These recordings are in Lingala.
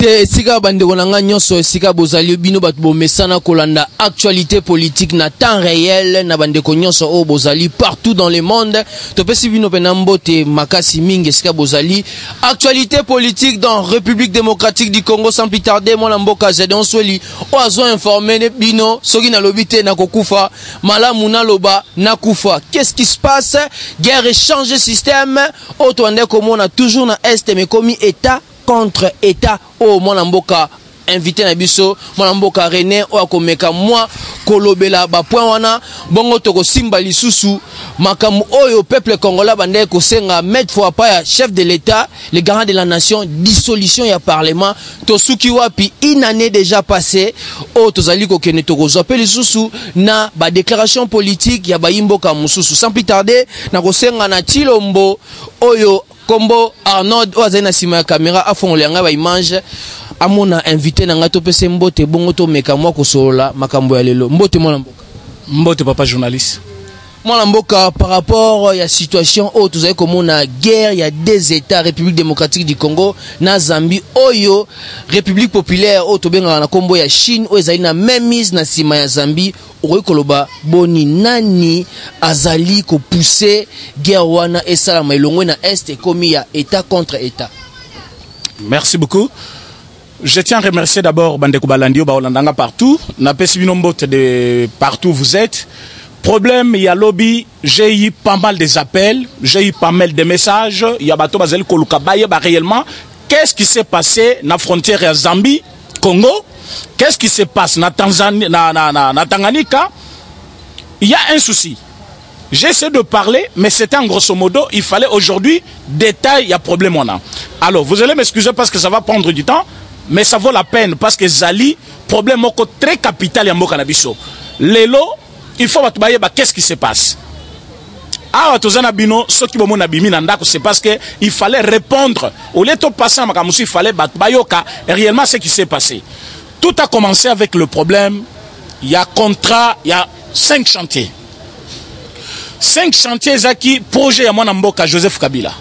te sika bande konanga nyonso sika bozali bino bat bomesana kolanda actualité politique na temps réel na bande ko nyonso o bozali partout dans le monde to pesi bino penambote makasi mingi sika bozali actualité politique dans République démocratique du Congo sans plus tarder mon mboka Zedon Sweli o azo informer bino soki na lobité na kokufa malamu na loba na kufa. Qu'est-ce qui se passe? Guerre échange système o to ande comme on a toujours na est mais commis état contre État au Mwanamboka invité na biso Mwanamboka René o akomeka moi kolobela ba point wana bongo toko simba lisusu makamu oyo peuple congolais bande ko senga mettre fois pas ya chef de l'État le garant de la nation dissolution ya parlement to suki wapi une année déjà passée o tozali ko kene toko zope lisusu na ba déclaration politique ya ba imboka mususu sans plus tarder na ko senga na Chilombo oyo Kombo Arnold Oazena sima ya caméra afongole nga ba image amona invité na nga to pese mbote bongo to meka mwa kosolola makambo ya lelo mbote mwana mboka mbote papa journaliste mwana mboka par rapport ya situation o tozali komona guerre ya deux états République démocratique du Congo na Zambie oyo République populaire o to benga na kombo ya Chine o ezali na même mise na sima ya Zambie koloba boni nani azali ko pousser guerre wana esalama elongwe na est komi ya état contre état. Merci beaucoup. Je tiens à remercier d'abord Bandeko Balandio Baolandanga partout. Na pesibino mbote de partout où vous êtes. Problème, il y a lobby, j'ai eu pas mal des appels, j'ai eu pas mal de messages. Il y a bateau bazali kolukabaye ba réellement qu'est-ce qui s'est passé na frontière à Zambie, Congo? Qu'est-ce qui se passe na Tanzanie, na Tanganyika? Il y a un souci. J'essaie de parler, mais c'était en grosso modo, il fallait aujourd'hui détail, il y a problème on a. Alors, vous allez m'excuser parce que ça va prendre du temps, mais ça vaut la peine parce que Zali, problème très capital ya mboka na biso. Lelo, il faut batbaye ba qu'est-ce qui se passe? Ah, tozana bino, ce qui bomona bimi nandako, c'est parce que il fallait répondre. Au lieu de passer à makamusi, il fallait batbayoka réellement ce qui s'est passé. Tout a commencé avec le problème. Il y a contrat, il y a 5 chantiers. 5 chantiers Zaki, projet à Mwanamboka Joseph Kabila.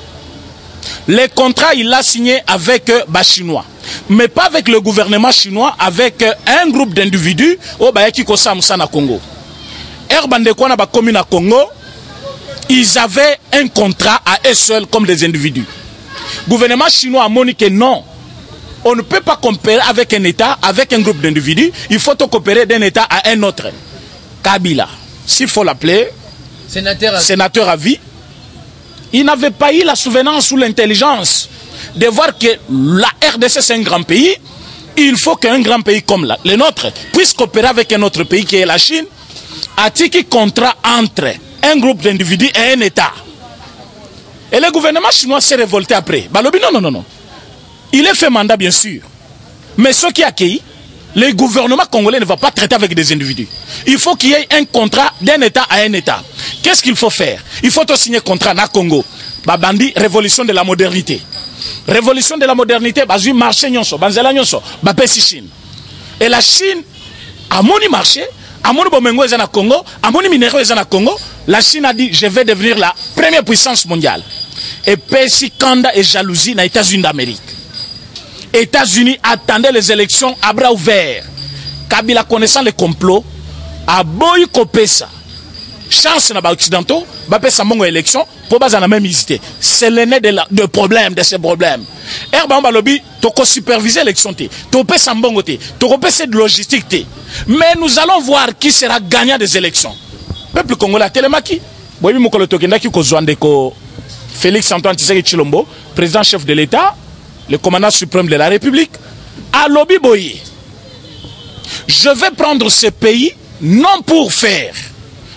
Le contrat, il l'a signé avec Chinois. Mais pas avec le gouvernement chinois, avec un groupe d'individus au Bayaki Kosa Moussana Congo. Erbandekwana ba commune à Congo, ils avaient un contrat à eux seuls comme des individus. Le gouvernement chinois a moni que non. On ne peut pas coopérer avec un État, avec un groupe d'individus. Il faut coopérer d'un État à un autre. Kabila, s'il faut l'appeler sénateur à vie, il n'avait pas eu la souvenance ou l'intelligence de voir que la RDC c'est un grand pays. Il faut qu'un grand pays comme le nôtre puisse coopérer avec un autre pays qui est la Chine. A-t-il contrat entre un groupe d'individus et un État? Et le gouvernement chinois s'est révolté après. Balobi, non. Il est fait mandat, bien sûr. Mais ce qui a accueilli, le gouvernement congolais ne va pas traiter avec des individus. Il faut qu'il y ait un contrat d'un État à un État. Qu'est-ce qu'il faut faire? Il faut signer un contrat na Congo. Babandi, révolution de la modernité. Révolution de la modernité, bazu marché nyonso, banzela nyonso, bapesi Chine. Et la Chine, a moni marché, a moni bomengo ezana Congo, a moni minéraux ezana Congo, la Chine a dit, je vais devenir la première puissance mondiale. Et Pessi, Kanda et jalousie dans les États-Unis d'Amérique. États-Unis attendaient les élections à bras ouverts. Kabila connaissant le complot, a boy kopesa. Chance na ba occidentaux, ba pesa mongo élection pour bas en même hésité. C'est le nez de problème de ces problèmes. Erba balobi toko superviser l'élection té, to pesa mbongo té, to pesa de logistique té. Mais nous allons voir qui sera gagnant des élections. Peuple congolais telemaki, boyebi mokolo tokendaki ko zwandeko Félix Antoine Tshisekedi Tshilombo, président chef de l'État, le commandant suprême de la République, à Lobi Boye. Je vais prendre ce pays non pour faire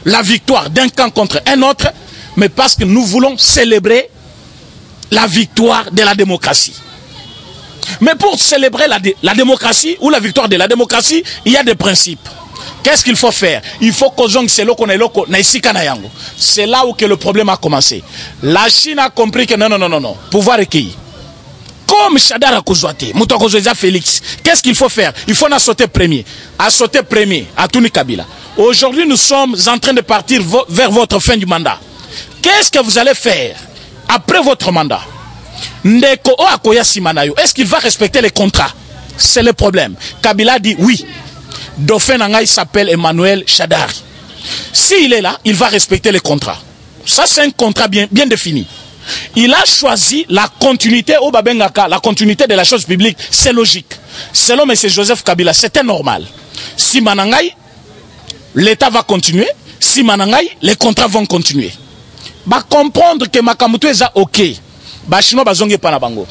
la victoire d'un camp contre un autre, mais parce que nous voulons célébrer la victoire de la démocratie. Mais pour célébrer la démocratie ou la victoire de la démocratie, il y a des principes. Qu'est-ce qu'il faut faire? Il faut que c'est là où que le problème a commencé. La Chine a compris que non. Pouvoir recueilli. Comme Chadara Kozouate, Moutokozouza Félix, qu'est-ce qu'il faut faire? Il faut sauter premier. À sauter premier, à Touni Kabila. Aujourd'hui, nous sommes en train de partir vers votre fin du mandat. Qu'est-ce que vous allez faire après votre mandat? Ndeko Oakoya Simanayo, est-ce qu'il va respecter les contrats? C'est le problème. Kabila dit oui. Dauphin Nangaï s'appelle Emmanuel Shadari. S'il est là, il va respecter les contrats. Ça, c'est un contrat bien défini. Il a choisi la continuité au Babengaka, la continuité de la chose publique. C'est logique. Selon M. Joseph Kabila, c'était normal. Si Manangaï, l'État va continuer. Si Manangaï, les contrats vont continuer. Bah comprendre que Makamutu est OK. Bah chinois bazonge panabango.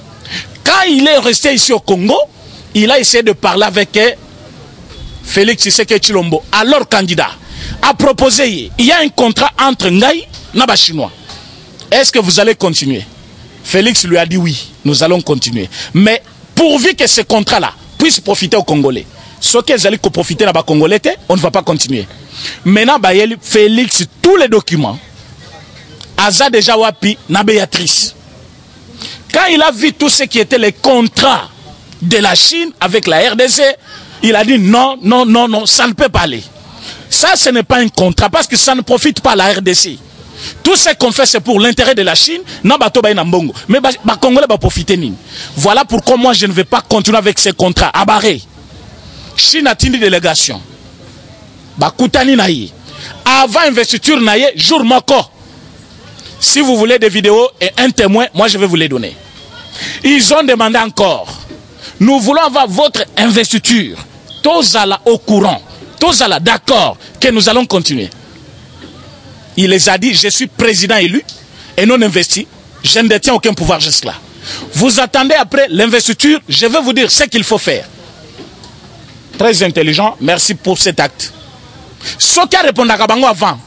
Quand il est resté ici au Congo, il a essayé de parler avec Félix Tshisekedi Tshilombo, alors candidat, a proposé, il y a un contrat entre Ngaï et Chinois. Est-ce que vous allez continuer? Félix lui a dit oui, nous allons continuer. Mais pourvu que ce contrat-là puisse profiter aux Congolais, ce qu'ils allaient profiter aux Congolais, on ne va pas continuer. Maintenant, Félix, tous les documents, Aza déjà wapi na Béatrice. Quand il a vu tout ce qui était les contrats de la Chine avec la RDC, il a dit non, non, non, non, ça ne peut pas aller. Ça, ce n'est pas un contrat parce que ça ne profite pas à la RDC. Tout ce qu'on fait, c'est pour l'intérêt de la Chine. Mais les Congolais vont profiter. Voilà pourquoi moi, je ne vais pas continuer avec ces contrats. Abaré. Chine a une délégation. Koutani naïe. Avant investiture naïe, jour moko. Si vous voulez des vidéos et un témoin, moi je vais vous les donner. Ils ont demandé encore. Nous voulons avoir votre investiture. Tozala au courant. Tozala d'accord que nous allons continuer. Il les a dit, je suis président élu et non investi. Je ne détiens aucun pouvoir jusque-là. Vous attendez après l'investiture, je vais vous dire ce qu'il faut faire. Très intelligent, merci pour cet acte. Ce qui a répondu à Kabango avant,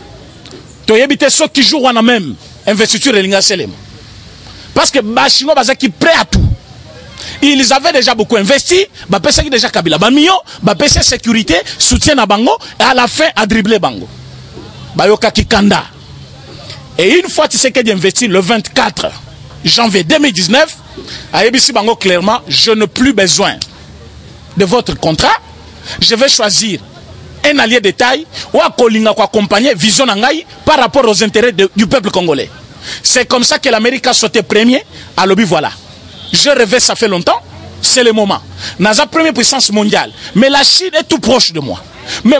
tu as évité ceux qui jouent en même investiture et l'Ingaselem. Parce que les Chinois sont prêts à tout. Ils avaient déjà beaucoup investi, ils ont déjà Kabila. Ils ont sécurité, soutien à Bango, et à la fin, à dribbler Bango. Bayoka Kikanda. Et une fois que tu sais qu'il a investi le 24 janvier 2019, à ABC Bango clairement, je n'ai plus besoin de votre contrat. Je vais choisir un allié de taille ou à Kolinga pour accompagner Vision Nangaï par rapport aux intérêts du peuple congolais. C'est comme ça que l'Amérique a sauté premier à l'objet. Voilà. Je rêvais ça fait longtemps. C'est le moment. Nous avons la première puissance mondiale. Mais la Chine est tout proche de moi. Mais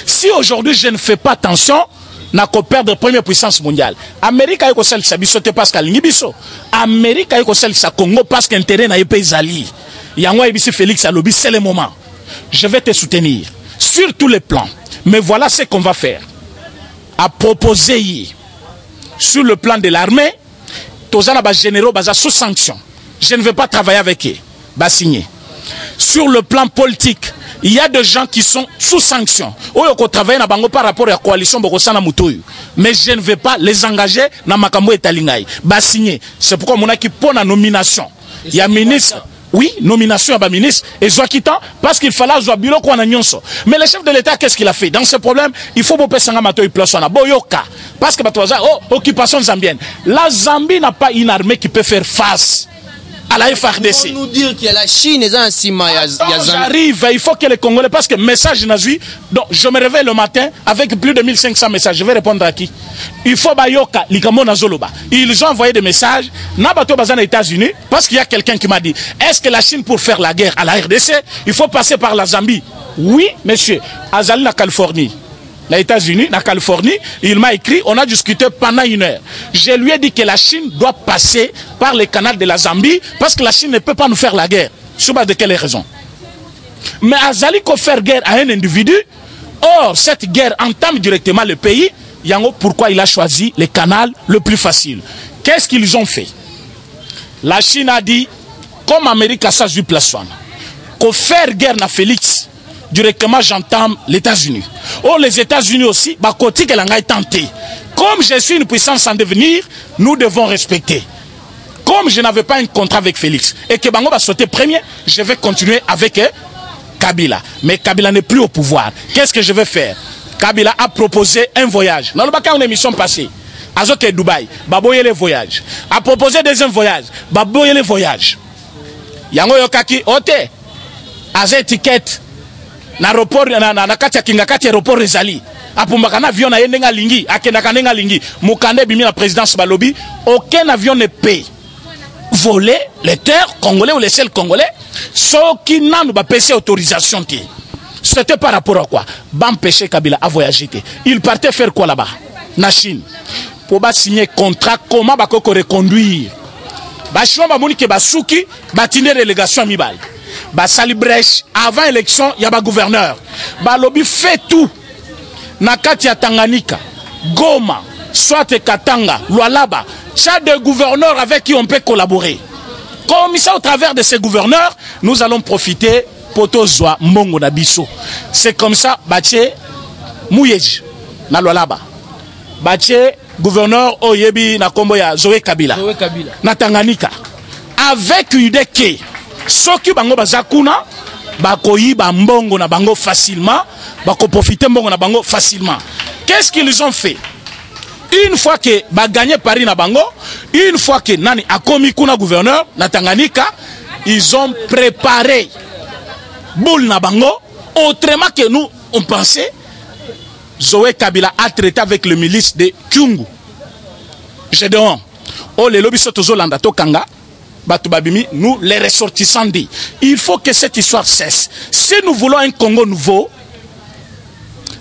si aujourd'hui je ne fais pas attention, n'a qu'à perdre la première puissance mondiale. Amérique a eu celle qui sauté parce qu'elle n'y biso. Amérique a eu celle qui Congo parce qu'intérêt n'a pas Isali. Yango Ibisi Félix Alobi, c'est le moment. Je vais te soutenir sur tous les plans. Mais voilà ce qu'on va faire. À proposer sur le plan de l'armée, Tozana ba généraux baza sous sanction. Je ne vais pas travailler avec eux. Ba signer. Sur le plan politique, il y a des gens qui sont sous sanction. Oyoko travailler na bango par rapport à la coalition Bokosana Mutoyu. Mais je ne vais pas les engager dans Makambo et Talingaï. Ba signer. C'est pourquoi mon équipe pour la nomination. Il y a ministre. Oui, nomination à ministre et Zouakitan parce qu'il fallait avoir bureau qu'on a nyonso. Mais le chef de l'État, qu'est-ce qu'il a fait? Dans ce problème, il faut que Sanga Mato place en Boyoka. Parce que occupation zambienne. La Zambie n'a pas une armée qui peut faire face à la FARDC. On nous dire que la Chine est en cima. J'arrive, il faut que les Congolais, parce que message n'a vu. Donc je me réveille le matin avec plus de 1500 messages. Je vais répondre à qui? Il faut Bayoka, Likamona Zoloba. Ils ont envoyé des messages. Nabato Bazan aux États-Unis, parce qu'il y a quelqu'un qui m'a dit, est-ce que la Chine, pour faire la guerre à la RDC, il faut passer par la Zambie? Oui, monsieur. Azali, la Californie. Les États-Unis, la Californie, il m'a écrit, on a discuté pendant 1 heure. Je lui ai dit que la Chine doit passer par les canaux de la Zambie parce que la Chine ne peut pas nous faire la guerre. Sur base de quelle raison? Mais Azali qu'on faire guerre à un individu, or cette guerre entame directement le pays, Yango, pourquoi il a choisi le canal le plus facile? Qu'est-ce qu'ils ont fait? La Chine a dit, comme l'Amérique a sa place, qu'on faire guerre à Félix, directement j'entame les États-Unis. Oh, les États-Unis aussi, bah côté que l'anga est tenté. Comme je suis une puissance en devenir, nous devons respecter. Comme je n'avais pas un contrat avec Félix et que Bango va sauter premier, je vais continuer avec Kabila. Mais Kabila n'est plus au pouvoir. Qu'est-ce que je vais faire? Kabila a proposé un voyage. Dans le bac une émission passée, Azoke Dubaï, Baboye les voyages. A proposé deuxième voyage, Baboye les voyages. Yango Yokaki, Ote, Aze étiquette. L'aéroport na kati ya kingakati aéroport ezali apumbaka na avion na yendenga lingi akendaka nenga lingi mukande bimi na présidence balobi aucun avion ne paye voler les terres congolais ou les sels congolais, ceux qui n'ont pas passé autorisation. C'était par rapport à quoi? Empêcher Kabila à voyager. Il partait faire quoi là-bas? Na Chine. Pour signer contrat, comment va reconduire? Bachon ba moni ke basuki batine délégation mibal. Ba sali brèche avant élection ya ba gouverneur. Ba lobby fait tout. Na kati ya Tanganyika, Goma, soit Katanga, Lualaba, chaque des gouverneurs avec qui on peut collaborer. Comme ça, au travers de ces gouverneurs, nous allons profiter pour Tozwa Mbongo na biso. C'est comme ça, Bache Mouyej, na Lualaba. Bache gouverneur Oyebi na kombo ya Zoé Kabila. Na Tanganyika. Avec l'idée que ceux qui bango bazakuna, bakoyi ba mbongo na bango facilement, bako profiter mbongo na bango facilement. Qu'est-ce qu'ils ont fait? Une fois que ba gagné Paris na bango, une fois que nani akomi kuna gouverneur na Tanganyika, ils ont préparé boule na bango autrement que nous on pensait. Zoé Kabila a traité avec le milice de Kyungu. J'ai dit, oh les lobbies sotozo landa to kanga, batubabimi, nous les ressortissants dit. Il faut que cette histoire cesse. Si nous voulons un Congo nouveau,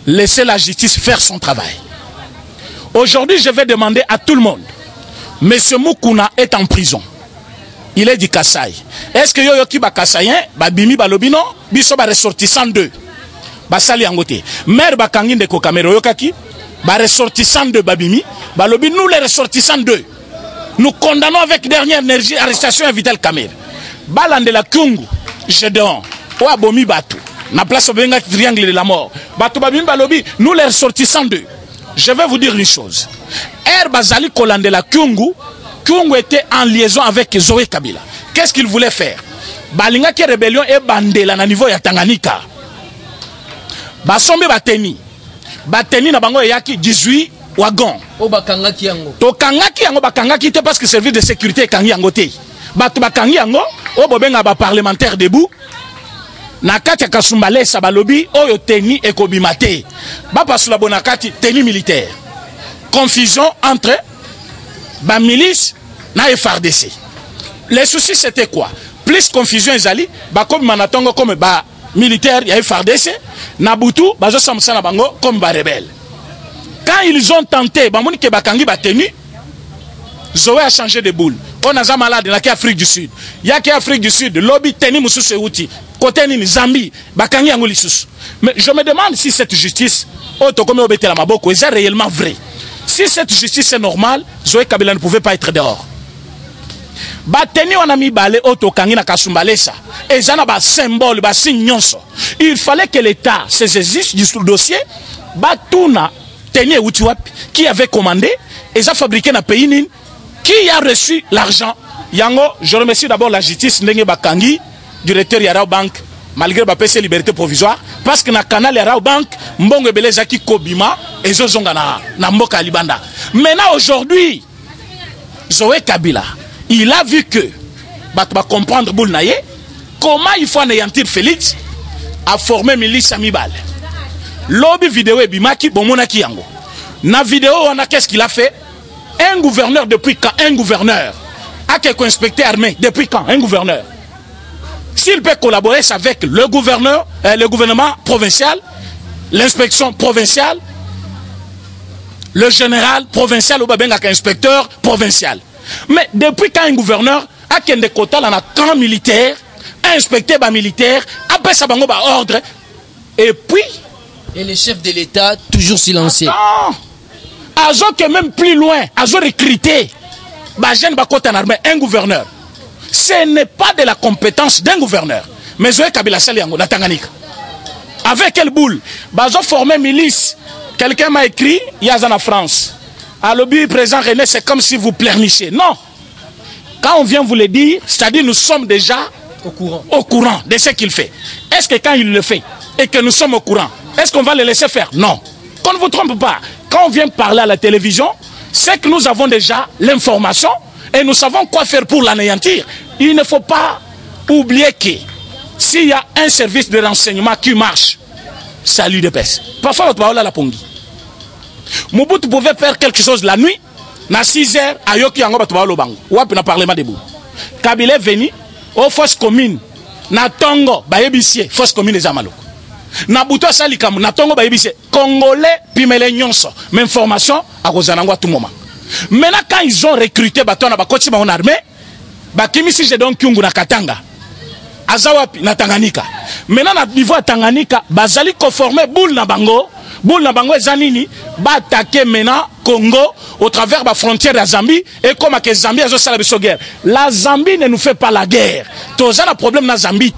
laissez la justice faire son travail. Aujourd'hui, je vais demander à tout le monde. Monsieur Moukouna est en prison. Il est du Kassai. Est-ce que yoyoki ba Kassayen, babimi balobino, biso ba ressortissant 2. Basali angote. Mère bakangi ndeko kamero yokaki, ba ressortissant de babimi, balobi nous les ressortissants 2. Nous condamnons avec dernière énergie arrestation à Vital Kamer. Balande la Kungu, Jedon, Oa Bomi Batu, na place au Benga triangle de la mort. Batu babimi balobi, nous les ressortissants 2. Je vais vous dire une chose. Bazali Kolande la Kungu, Kungu était en liaison avec Zoé Kabila. Qu'est-ce qu'il voulait faire? Balinga qui rébellion et bandela na niveau ya Tanganyika. Basombe bateni. Bateni na bango yaki 18 wagons. O bakangaki yango. To kangaki yango bakangaki te parce que service de sécurité kangi yango te. Batu bakangi yango o bobenga ba parlementaire debout. Na kati ya Kasumbale sa balobi oyo teni ekobimate. Ba pasula bonakati teni militaire. Confusion entre ba milice na FARDC. Les soucis c'était quoi? Plus confusion ezali, ba comme manatongo comme ba militaire ya FARDC, Nabutu, bazo samsa na bango comme ba rebelle. Quand ils ont tenté, bamoni ke bakangi batenu, Zoé a changé de boule. On a malade dans l'Afrique du Sud. Il y a qu'Afrique du Sud, lobby teni mususu outi, côté ni Zambie, bakangi yango lisusu. Mais je me demande si cette justice, comme obete la maboko, est réellement vrai. Si cette justice est normale, Zoé Kabila ne pouvait pas être dehors. Bateni on a mis balé auto kangi na Kasumbalesa et zana ba symbole ba signe nyonso. Il fallait que l'État se saisisse du dossier. Batuna teni utiwapi qui avait commandé et ça fabriqué na pays nin qui a reçu l'argent. Yango, je remercie d'abord la justice ndenge bakangi directeur Yarao Bank malgré ba PC liberté provisoire parce que na canal Yarao Bank mbongo beleza ki kobima et zo zonga na mboka libanda. Maintenant aujourd'hui Zoé Kabila il a vu que, va comprendre Boulnaye, comment il faut anéantir Félix à former milice Amibal. Lobby vidéo et bimaki bomonaki yango. Na vidéo on a qu'est-ce qu'il a fait? Un gouverneur depuis quand? Un gouverneur a quelqu'un inspecteur armé depuis quand? Un gouverneur. S'il peut collaborer avec le gouverneur, le gouvernement provincial, l'inspection provinciale, le général provincial ou bien un inspecteur provincial. Mais depuis quand un gouverneur a des quotas dans un camp militaire, a inspecté les militaires, après ça bango ba ordre, et puis et les chefs de l'État toujours silencieux. Azo que même plus loin, azo recruté, ba jeune ba quota en armée, un gouverneur. Ce n'est pas de la compétence d'un gouverneur. Mais Zoé Kabila sali yango na Tanganyika. Avec quelle boule? Bazo formé milice. Quelqu'un m'a écrit, il y a en France. À l'objet président René, c'est comme si vous pleurnichez. Non. Quand on vient vous le dire, c'est-à-dire nous sommes déjà au courant de ce qu'il fait. Est-ce que quand il le fait et que nous sommes au courant, est-ce qu'on va le laisser faire? Non. Qu'on ne vous trompe pas. Quand on vient parler à la télévision, c'est que nous avons déjà l'information et nous savons quoi faire pour l'anéantir. Il ne faut pas oublier que s'il y a un service de renseignement qui marche, ça lui dépasse. Parfois, on va la pongi. Mobutu pouvait faire quelque chose la nuit, na 6 heures, à Yoki Yango Batouba Lobango, ou à Parlement debout. Kabila est venu aux forces communes. Na tongo ba yebisie forces communes des Amaloko. Na buto sali kamu na tongo ba yebisie Congolais pimele nyonso. Même formation à Rosanangwa tout moment. Maintenant quand ils ont recruté batona ba koti ba en armée, ba kimisi je donc Kyungu na Katanga. Azawapi na Tanganyika. Maintenant na niveau à Tanganyika, bazali conformer boule na bango. Boule na bango ezanini ba attaquer maintenant Congo au travers la frontière de la Zambie et comme que Zambie a la guerre. La Zambie ne nous fait pas la guerre. Toza le problème na Zambie,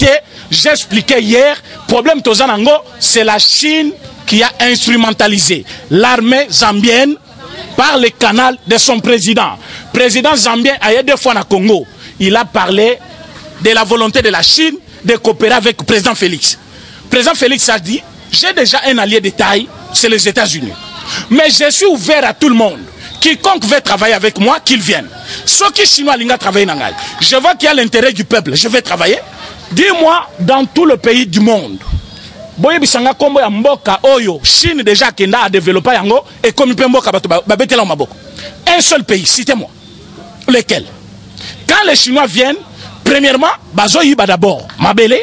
j'ai expliqué hier, problème Toza Nango, c'est la Chine qui a instrumentalisé l'armée zambienne par le canal de son président. Président zambien a eu 2 fois au Congo. Il a parlé de la volonté de la Chine de coopérer avec le président Félix. Le président Félix a dit, j'ai déjà un allié de taille, c'est les États-Unis. Mais je suis ouvert à tout le monde. Quiconque veut travailler avec moi, qu'il vienne. Ceux qui chinois linga travailler nangai. Je vois qu'il y a l'intérêt du peuple. Je vais travailler. Dis-moi dans tout le pays du monde. Boye bisanga kombo ya mboka oyo Chine déjà kenda a développé yango et comme mboka ba betela maboko. Un seul pays, citez-moi. Lequel? Quand les Chinois viennent, premièrement, bazo yiba d'abord. Mabele,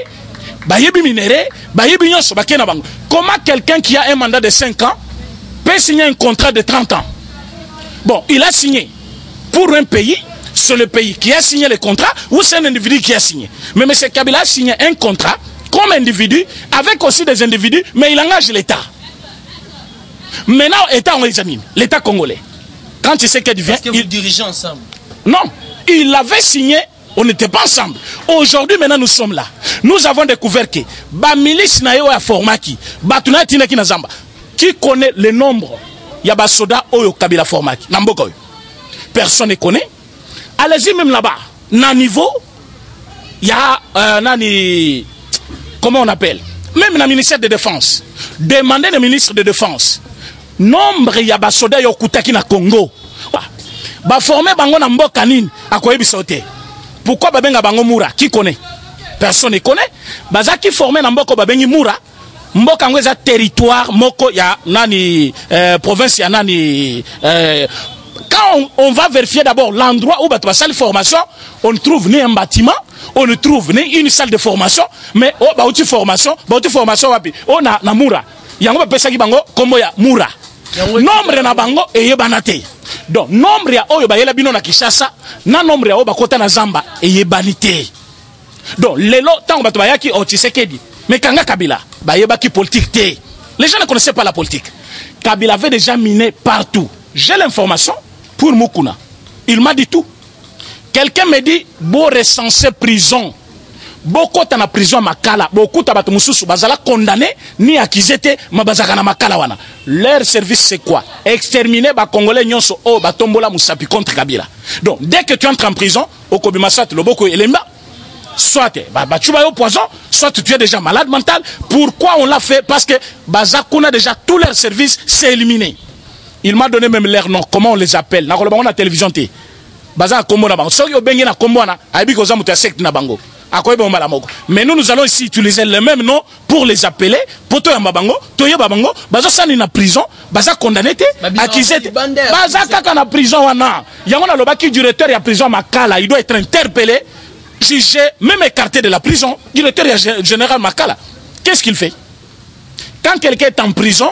bayebi minéré, bayebi nyonso bakena bango. Comment quelqu'un qui a un mandat de 5 ans peut signer un contrat de 30 ans? Bon, il a signé pour un pays, c'est le pays qui a signé le contrat ou c'est un individu qui a signé. Mais M. Kabila a signé un contrat comme individu, avec aussi des individus, mais il engage l'État. Maintenant, l'État, on examine, l'État congolais. Quand il sait qu'il vient... Est-ce que vous dirigez ensemble? Non, il avait signé, on n'était pas ensemble. Aujourd'hui, maintenant, nous sommes là. Nous avons découvert que la milice n'a pas formé qui, qui connaît le nombre. Il y a des soldats au Kabila Formaki. Personne ne connaît. Allez-y même là-bas. Dans niveau, il y a comment on appelle? Même dans le ministère de Défense. Demandez au ministre de Défense. Nombre, il y a des soldats au Koutaki na Congo. Ba formé bango na mboka nini akoyebi sauté. Pourquoi babenga bango Moura? Qui connaît? Personne ne connaît. Baza qui formé na mboka babengi Moura. Mboka ngweza territoire moko ya nani province ya nani quand on va vérifier d'abord l'endroit où batu basali formation, on ne trouve ni un bâtiment, on ne trouve ni une salle de formation, mais oh bauti formation wapi on a na Moura yango ba pesa ki bango kombo ya Moura nombre na bango eye banate donc nombre ya oyo bayela bino na Kinshasa na nombre ya oyo bakota na Zamba eye banité donc lelo tango batu bayaki o Tshisekedi mais Kanga Kabila, qui politique. Les gens ne connaissaient pas la politique. Kabila avait déjà miné partout. J'ai l'information pour Mukuna. Il m'a dit tout. Quelqu'un me dit, beau recenser prison. Beaucoup dans la prison à Makala. Beaucoup de gens bazala condamné ni accusé ma bazaka na Makala wana. Leur service c'est quoi? Exterminer les Congolais nyonso o batombola musapi contre Kabila. Donc dès que tu entres en prison, au Kobimasat loboko elemba. Soit tu vas au poison, soit tu es déjà malade mental. Pourquoi on l'a fait? Parce que Bazakuna a déjà tous leurs services, c'est éliminé. Il m'a donné même leur nom, comment on les appelle. On a la télévision. Mais nous allons ici utiliser le même nom pour les appeler. Pour toi, Toyo Babango, Baza na prison, Baza condamné, accusé. Baza Kaka na prison, Yamona Lobaki, directeur de la prison Makala, il doit être interpellé. Jugé, même écarté de la prison, directeur général Makala. Qu'est-ce qu'il fait? Quand quelqu'un est en prison,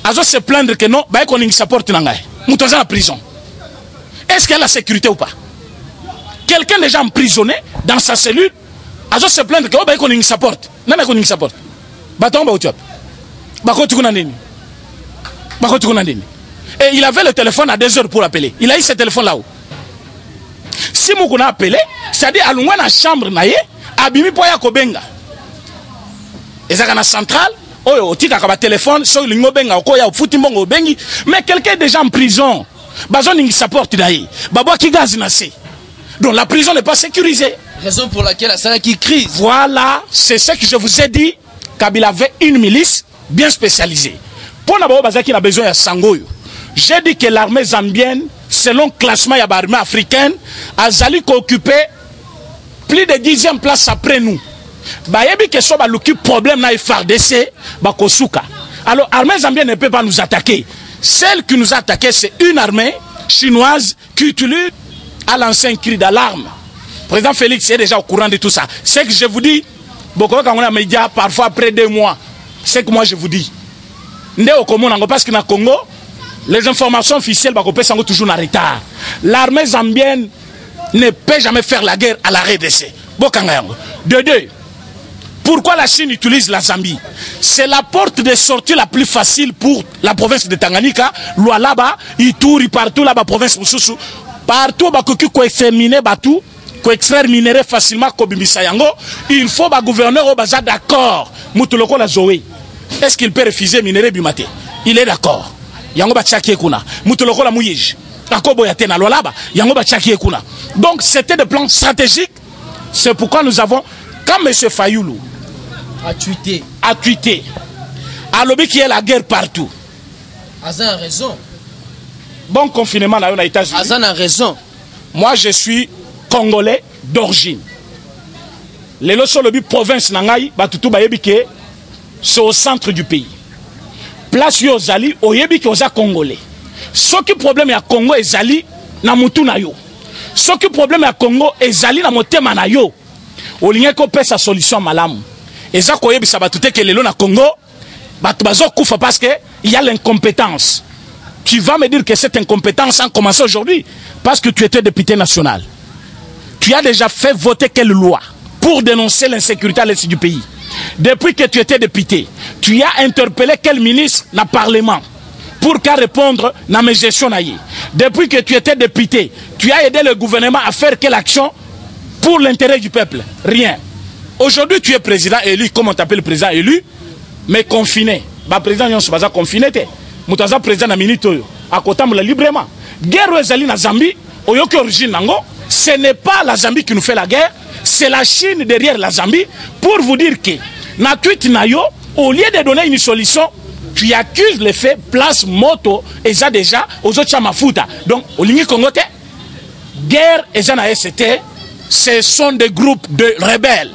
il doit se plaindre que non, il qu'on s'apporte dans la prison. Est-ce qu'il y a la sécurité ou pas? Quelqu'un déjà emprisonné dans sa cellule, il doit se plaindre que il qu'on s'apporte. Non, qu'on s'apporte. Et il avait le téléphone à 2 heures pour appeler. Il a eu ce téléphone là-haut. Si nous a appelé, c'est-à-dire à loin la chambre naie, abimi poya kobenga. Et ça na centrale, oh tika ka téléphone, so lingo benga ko ya futi mbongo bengi, mais quelqu'un est déjà en prison. Bazon ningi support daï. Babo ki gaz na se. Donc la prison n'est pas sécurisée. Raison pour laquelle la salle qui crise. Voilà, c'est ce que je vous ai dit. Kabila avait une milice bien spécialisée. Pour n'abord bazaki na besoin ya sangoyo. J'ai dit que l'armée zambienne, selon le classement de l'armée africaine, a occupé plus de 10e place après nous. Bayebi que soit le problème na FARDC, bakosuka. Alors l'armée zambienne ne peut pas nous attaquer. Celle qui nous a attaqué, c'est une armée chinoise qui utilise à lancer un cri d'alarme. Président Félix est déjà au courant de tout ça. C'est que je vous dis, beaucoup quand on a médias, parfois après 2 mois, c'est que moi je vous dis. Parce que dans le Congo, les informations officielles sont toujours en retard. L'armée zambienne ne peut jamais faire la guerre à la RDC. De deux, pourquoi la Chine utilise la Zambie? C'est la porte de sortie la plus facile pour la province de Tanganyika, Lualaba, Ituri, partout là-bas, province Mususu. Partout, qu'on exterminer, qu'on extraire minerai facilement, il faut que le gouverneur soit d'accord. Est-ce qu'il peut refuser minerai Bimate? Il est d'accord. Donc c'était des plans stratégiques. C'est pourquoi nous avons, quand M. Fayoulou a tweeté, à l'objet qui est la guerre partout. Azan a raison. Bon confinement là aux États-Unis. Azan a raison. Moi je suis congolais d'origine. Les lois sur le province Nangaï, c'est au centre du pays. Place yo zali, oyebi ki oza congolais. Ce qui problème ya Congo ezali na mutu na yo. Ce qui problème ya Congo ezali na motema na yo. Olinge ko pesa solution malamu. Eza ko yebisa batute ke lelo na Congo, batu bazo kufa parce que il y a l'incompétence. Tu vas me dire que cette incompétence a commencé aujourd'hui parce que tu étais député national. Tu as déjà fait voter quelle loi pour dénoncer l'insécurité à l'est du pays? Depuis que tu étais député, tu as interpellé quel ministre dans le Parlement pour qu'à répondre dans mes gestions. Depuis que tu étais député, tu as aidé le gouvernement à faire quelle action pour l'intérêt du peuple? Rien. Aujourd'hui, tu es président élu, comme on t'appelle président élu, mais confiné. Le président n'est pas confiné. Tu es président de minute à côté de librement. Guerre aux Zambie, ce n'est pas la Zambie qui nous fait la guerre. C'est la Chine derrière la Zambie pour vous dire que na tweet nayo, au lieu de donner une solution, tu accuses les faits, place moto et ça déjà aux autres chamafuta. Donc au ligne Congote, guerre et ça na ST, ce sont des groupes de rebelles.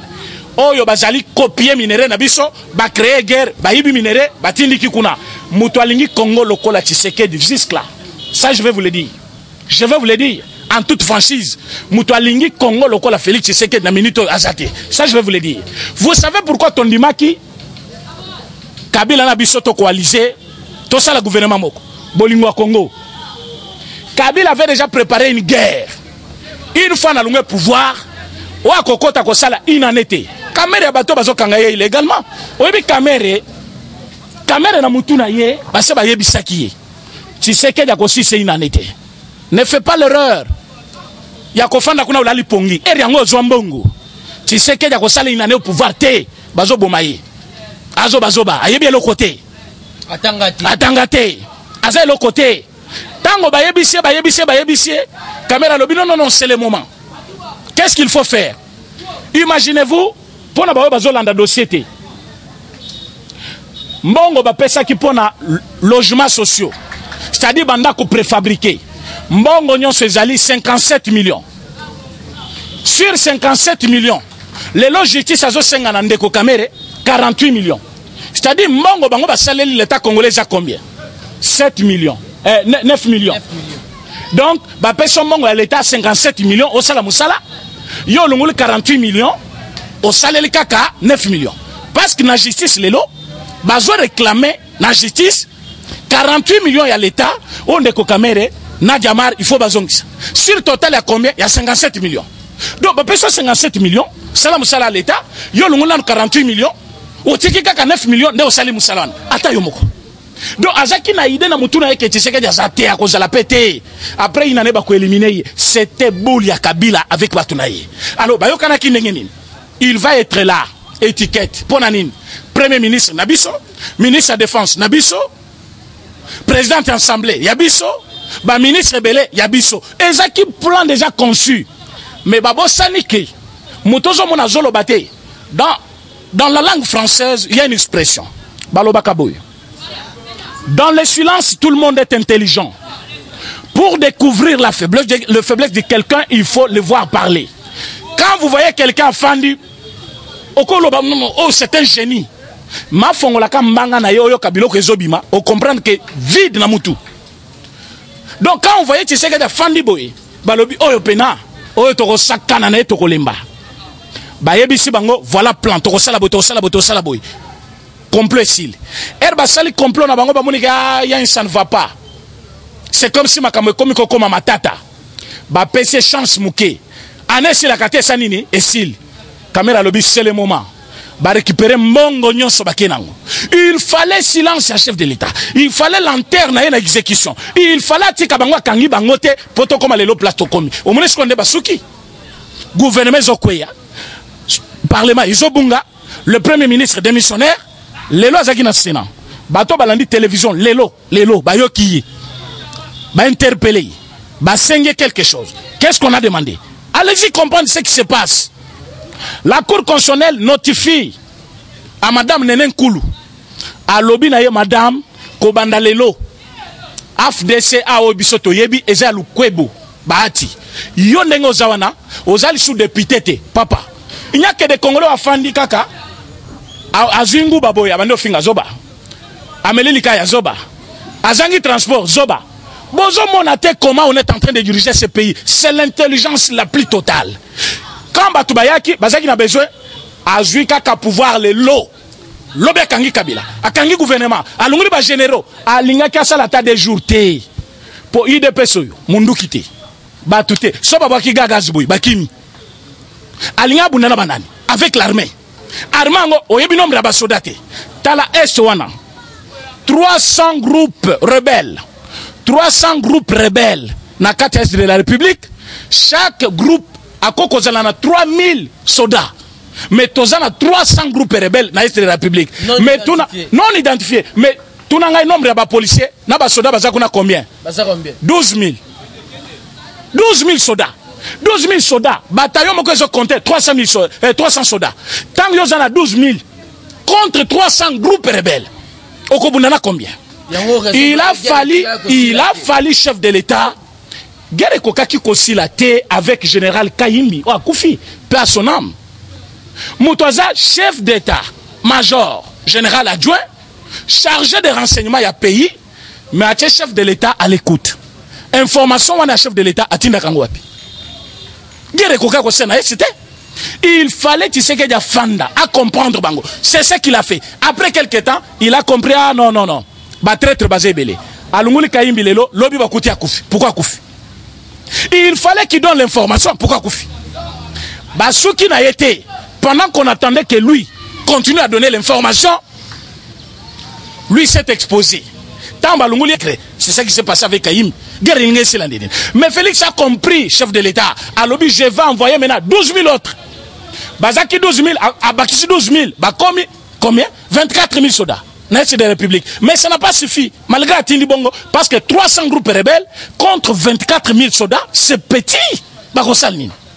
Oyo bazali copier minéré na biso, ba créer guerre, ba yibi minéré, ba tindiki kuna. Muto alingi Congo lokola Tshisekedi jusque-là. Ça je vais vous le dire. Je vais vous le dire. En toute franchise, Moutoualingi Congo lokola Félix Tshisekedi na minute azate. Ça je vais vous le dire. Vous savez pourquoi Tondimaki Kabila na bisoto coalisé tout ça le gouvernement moko Bolingwa Congo. Kabila avait déjà préparé une guerre. Une fois na lungwe pouvoir, wa kokota ko sala inanete. Kamere bato bazo kangaya illégalement. Oyebi kamere na mutu na ye, base ba yebisaki ye. Tshisekedi akosi c'est inanete. Ne fais pas l'erreur. Yakofanda kuna ulali pongi. Eriango zwambongo. Tshisekedi akosala inane au pouvoir te. Bazo bomaye. Azo bazoba. Ayebi le côté. Atangate. Aza le côté. Tango bayebise. Caméra lobi non, c'est le moment. Qu'est-ce qu'il faut faire? Imaginez-vous, pour na bazo landa dossier te. Mbongo ba pesa ki pona logements sociaux. C'est-à-dire banda ko préfabriqué. Mbongo nyonso ezali 57 millions. Sur 57 millions, les logistes azo senga na ndeko kamere 48 millions. C'est-à-dire mbongo bango ba saleli l'état congolais a combien? 7 millions. 9 millions. Donc ba pesa mbongo ya l'état 57 millions au sala musala. Yo longoli 48 millions au saleli kaka 9 millions. Parce que na justice lelo bazo réclamer na justice 48 millions ya l'état au ndeko kamere. Nadjamar, il faut bazongisa. Sur le total, il y a combien? Il y a 57 millions. Donc, bah, 57 millions, salam sala à l'État, yo l'ongulan 48 millions, ou tiki kaka 9 millions, ne osali musalan. Ata yomoko. Donc, Azaki na idée na mutuna eke Tshisekedi azate à cause de la pété. Après, il n'en est pas quoi éliminer. C'était Boulia Kabila avec Batunaye. Alors, bah, yo kanaki nengenin. Il va être là. Étiquette. Ponanin. Premier ministre Nabiso. Ministre de la Défense Nabiso. Président de l'Assemblée Yabiso. Ba ministre Belé Yabiso. Ezaki plan déjà conçu. Mais babo saniki. Mutozo mona zolo bate. Dans la langue française, il y a une expression. Baloba kaboy. Dans le silence, tout le monde est intelligent. Pour découvrir la faiblesse de quelqu'un, il faut le voir parler. Quand vous voyez quelqu'un fendu, oh c'est un génie. Ma fongola kambanga na yo kabilo kezobima, on comprend que vide na mutu. Donc quand vous voyez Tshisekedi fandi boy, balobi oyo pena, oyo tokosakana na ye tokolemba bayebisi bango voilà plan tokosala boy complot esili basali complot na bango bamoni ya ça ne va pas. C'est comme si makambo ekomi kokoma matata bapesi chance muke anesilaka te esa nini esili caméra lobi c'est le moment récupérer mbongo nyonso bakenango. Il fallait silence à chef de l'État. Il fallait lanterne à une exécution. Il fallait tika bango kangi bangote poto koma lelo plateau komi. Au moins qu'on basuki. Gouvernement zokweya. Parlement izobunga. Le premier ministre démissionnaire. Lelo azaki na Sénat. Bato balandi télévision lelo bayoki. Ba interpeller. Ba senge quelque chose. Qu'est-ce qu'on a demandé? Allez-y comprendre ce qui se passe. La Cour constitutionnelle notifie à Madame Nenen Koulou, à lobby na ye Madame Kobanda Lelo, AFDC a Obisoto Yebi Eza Lukwebo, Bahati. Yo nengo zawana, ozali sous député te, papa. Il n'y a que des Congolais à Fandi Kaka, à Zingu Baboya, Bando Finga Zoba, Amélie Likaya Zoba, à Zangi Transport Zoba. Bozo monate comment on est en train de diriger ce pays. C'est l'intelligence la plus totale. Quand Batubayaki, Bazaki n'a besoin, à Zouikaka pouvoir les lots. Lobe Kangi Kabila, à Kangi gouvernement, à l'Ungri ba généraux, à Lingaka Salata des jours té. Pour IDP Soyo, Mundu Kité, Batouté, Sobabaki Gagazboui, Bakimi. À Linga Bunana Banani, avec l'armée. Armango, Oyebi nombre à Basodate. Tala Est-Wana. 300 groupes rebelles. 300 groupes rebelles. Na 4 Est de la République. Chaque groupe à Kokozalana 3000 soldats. Mais Tozana 300 groupes rebelles dans l'Est de la République. Non identifiés. Mais tout le nombre de policiers, na soldats, bazakuna combien? 12 000. 12 000 soldats. 12 000 soldats. Bataillon, moi, je comptais 300 soldats. Tant que y a 12 000 contre 300 groupes rebelles. Au Kobunana combien? Il a fallu chef de l'État. Guerre Kokaki Kosilate avec général Kayimbi. Oh, Koufi, paix à son âme. Moutoza, chef d'État, major, général adjoint, chargé des renseignements à pays, mais à chef de l'État à l'écoute. Information, on a chef de l'État à Tinda Kangwapi. Guerre Kokaki Kosilate, c'était. Il fallait, tu sais, qu'il y a Fanda à comprendre Bango. C'est ce qu'il a fait. Après quelques temps, il a compris, ah non. Bah, traître basé belé. Alunguli Kayimbi lelo, lobby va coûter à Koufi. Pourquoi Koufi? Il fallait qu'il donne l'information. Pourquoi Koufi? Basouki n'a été, pendant qu'on attendait que lui continue à donner l'information, lui s'est exposé. C'est ça qui s'est passé avec Kayim. Mais Félix a compris, chef de l'État. À l'objet, je vais envoyer maintenant 12 000 autres. Bazaki 12 000, à Bakissi 12 000. Combien? 24 000 soldats. De la République. Mais ça n'a pas suffi, malgré Atindi Bongo, parce que 300 groupes rebelles contre 24 000 soldats, c'est petit.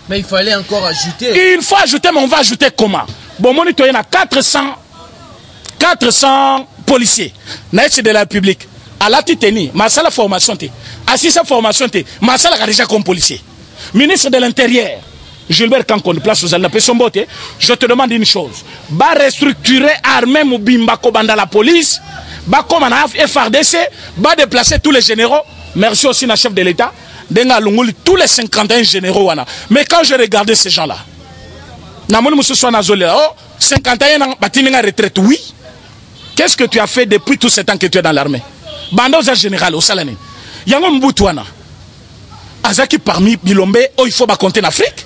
Mais il fallait encore ajouter. Il faut ajouter, mais on va ajouter comment? Bon, il y a 400 policiers de la République. À la titanie, ma salle formation, à 600 formation, ma salle a déjà comme policier. Ministre de l'Intérieur, Gilbert Kankon, place aux Alpes, je te demande une chose. Va restructurer armée Moubimba Kobanda la police, va comme un FRDC, va déplacer tous les généraux. Merci aussi à chef de l'État, tous les 51 généraux. Mais quand je regardais ces gens-là, 51 ans, retraite, oui. Qu'est-ce que tu as fait depuis tout ce temps que tu es dans l'armée? Banda aux général, au Salané. Yango Mboutuana. Azaki parmi Bilombe, il faut compter en Afrique.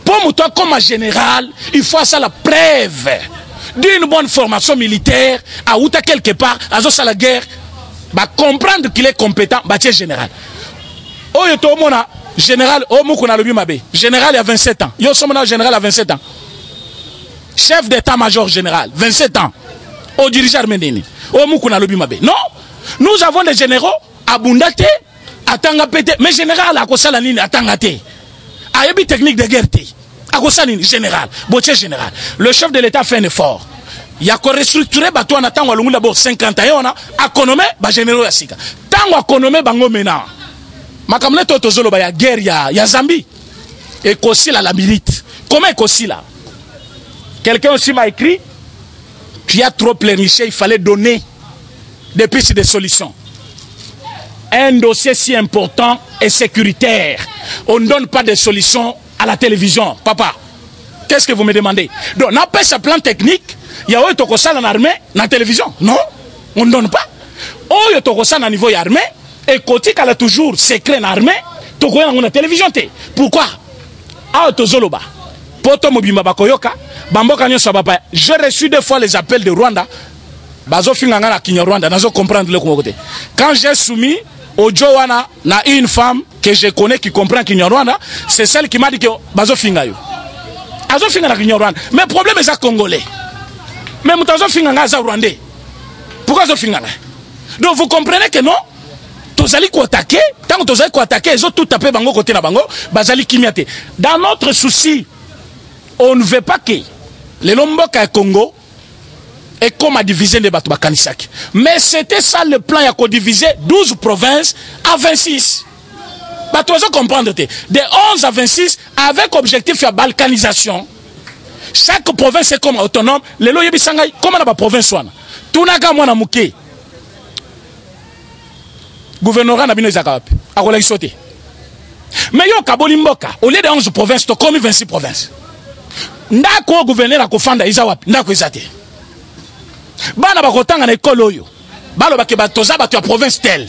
Pour toi, comme un général, il faut ça la preuve d'une bonne formation militaire, à Outa quelque part, à la guerre, bah comprendre qu'il est compétent, bah tu es général. Oh, il y a général, oh, Moukouna Lobi Mabe, général il y a 27 ans. Yo sommes général à 27 ans. Chef d'état-major général, 27 ans. Au dirigeant arménien, oh, Moukouna Lobi Mabe. Non, nous avons des généraux à Bundate, à Tangapete, mais général à Kosalanine, à Tangate. Ayebi technique de guerre Agosanine général, Botier général. Le chef de l'État fait un effort. Il y a qu'on restructurer bateau en attendant d'abord 51 ans à économer ba généraux ya sika. Tant à économer bango mena. Makamle toto zolo ba ya guerre ya Zambie. Et Kosila la milite. Comment Kosila? Quelqu'un aussi m'a écrit qui a trop pleurniché, il fallait donner des pistes de solutions. Un dossier si important et sécuritaire. On ne donne pas de solutions à la télévision. Papa, qu'est-ce que vous me demandez? Donc, n'a pas ce plan technique, il y a un armée, dans la télévision. Non, on ne donne pas. Il y a un niveau armée, et côté qu'elle a toujours secret en armée, tu as une télévision. Pourquoi? J'ai reçu deux fois les appels de Rwanda. Quand j'ai soumis au Joana, na une femme que je connais qui comprend Kinyarwanda, c'est celle qui m'a dit que Bazo Fingayo. Azo Finga Kinyarwanda. Mais le problème est ça congolais. Mais Moutazo Finga za Rwandais. Pourquoi Azo Finga? Donc vous comprenez que non? Tozali ko attaquer, tant que tozali ko attaquer, ils ont tout tapé bango côté na bango, bazali kimiate. Dans notre souci, on ne veut pas que les Lomboka et Congo et comme à diviser les bateaux Kanisaki. Mais c'était ça le plan, il y a diviser 12 provinces à 26. Bateaux comprendre, de 11 à 26 avec objectif de balkanisation. Chaque province est comme autonome. Les loyers Bissangai, comme dans la province, tout n'a qu'à moi na mouké. Gouvernement n'a pas de à quoi sauter. Mais yo Kabolimboka, au lieu de 11 provinces, tu as comme 26 provinces. Ndako gouverneur a kofanda Izawap, ndako izate. Bana bakotanga na école oyo. Balo bakeba toza batu ya province telle.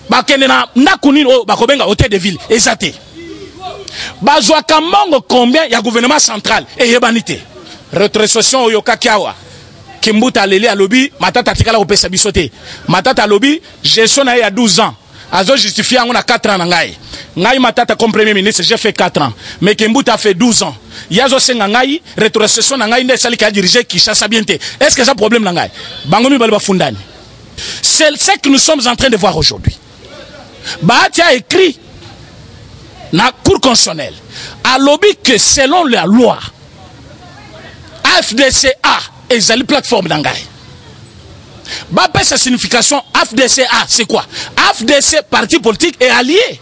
Bakende na ndako nini o bakobenga hôtel de ville ezate. Bazwa kamongo combien ya gouvernement central et yebanité. Rétrocession oyo kakiawa. Kimbuta lele alobi matata tikala ko pesa bisote. Matata alobi gestion na ya 12 ans. Azo justifier on a 4 ans ngai. Ngai matata comme premier ministre, j'ai fait 4 ans. Mais Kimbuta a fait 12 ans. Yazo senga ngai rétrocession na ngai nde sali ka diriger Kinshasa bien te. Est-ce que c'est un problème na ngai? Bangomi balba fundani. C'est ce que nous sommes en train de voir aujourd'hui. Bahati a écrit na cour constitutionnelle a lobby que selon la loi FDCA et la plateforme d'Angaï. Bah, sa signification FDCA, c'est quoi? FDC, parti politique et allié.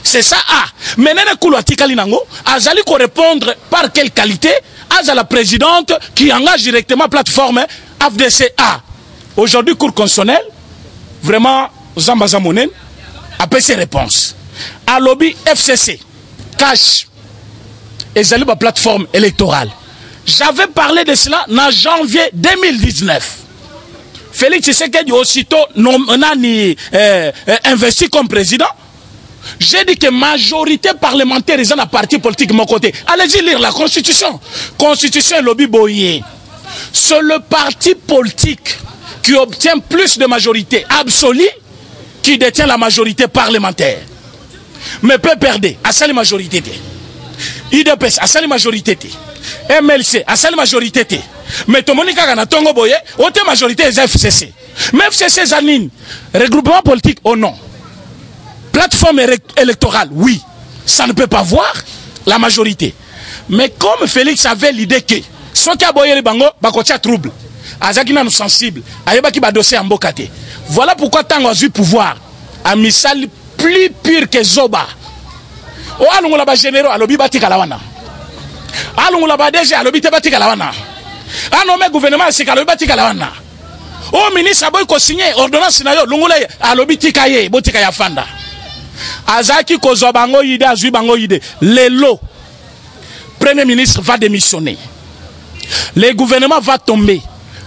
C'est ça A. Mais Nene Koulouati Kalinango, Azali ko répondre par quelle qualité? À la présidente qui engage directement la plateforme FDCA. Aujourd'hui, cour constitutionnelle, vraiment, Zambaza Monen a fait ses réponses. À lobby FCC, cash, et Zali la plateforme électorale. J'avais parlé de cela en janvier 2019. Félix Tshisekedi aussitôt investi comme président. J'ai dit que majorité parlementaire ils ont un parti politique de mon côté. Allez-y lire la constitution. Constitution et lobby boyé. C'est le parti politique qui obtient plus de majorité absolue qui détient la majorité parlementaire. Mais peut perdre à celle majorité. IDPS à celle majorité. MLC à celle majorité. Mais tout le monde a tongo boye, autre majorité est FCC. Mais FCC Zanine, regroupement politique ou non? Plateforme électorale, oui. Ça ne peut pas voir la majorité. Mais comme Félix avait l'idée que ce qui a boyé les bango, bakotia trouble. Azakina nous sensible, ayeba ki ba dossier en bokate. Voilà pourquoi tant a eu pouvoir a misal plus pire que Zoba. O alungola ba généraux alobi batika lawana. Alungola ba DG alobi te batika lawana. Anome gouvernement c'est alobi batika lawana. O ministre aboy ko signer ordonnance na yo lungola alobi tika ye botika ya fanda. Azaki kozwa bango yide azui bango yide. Lelo Premier ministre va démissionner. Le gouvernement va tomber.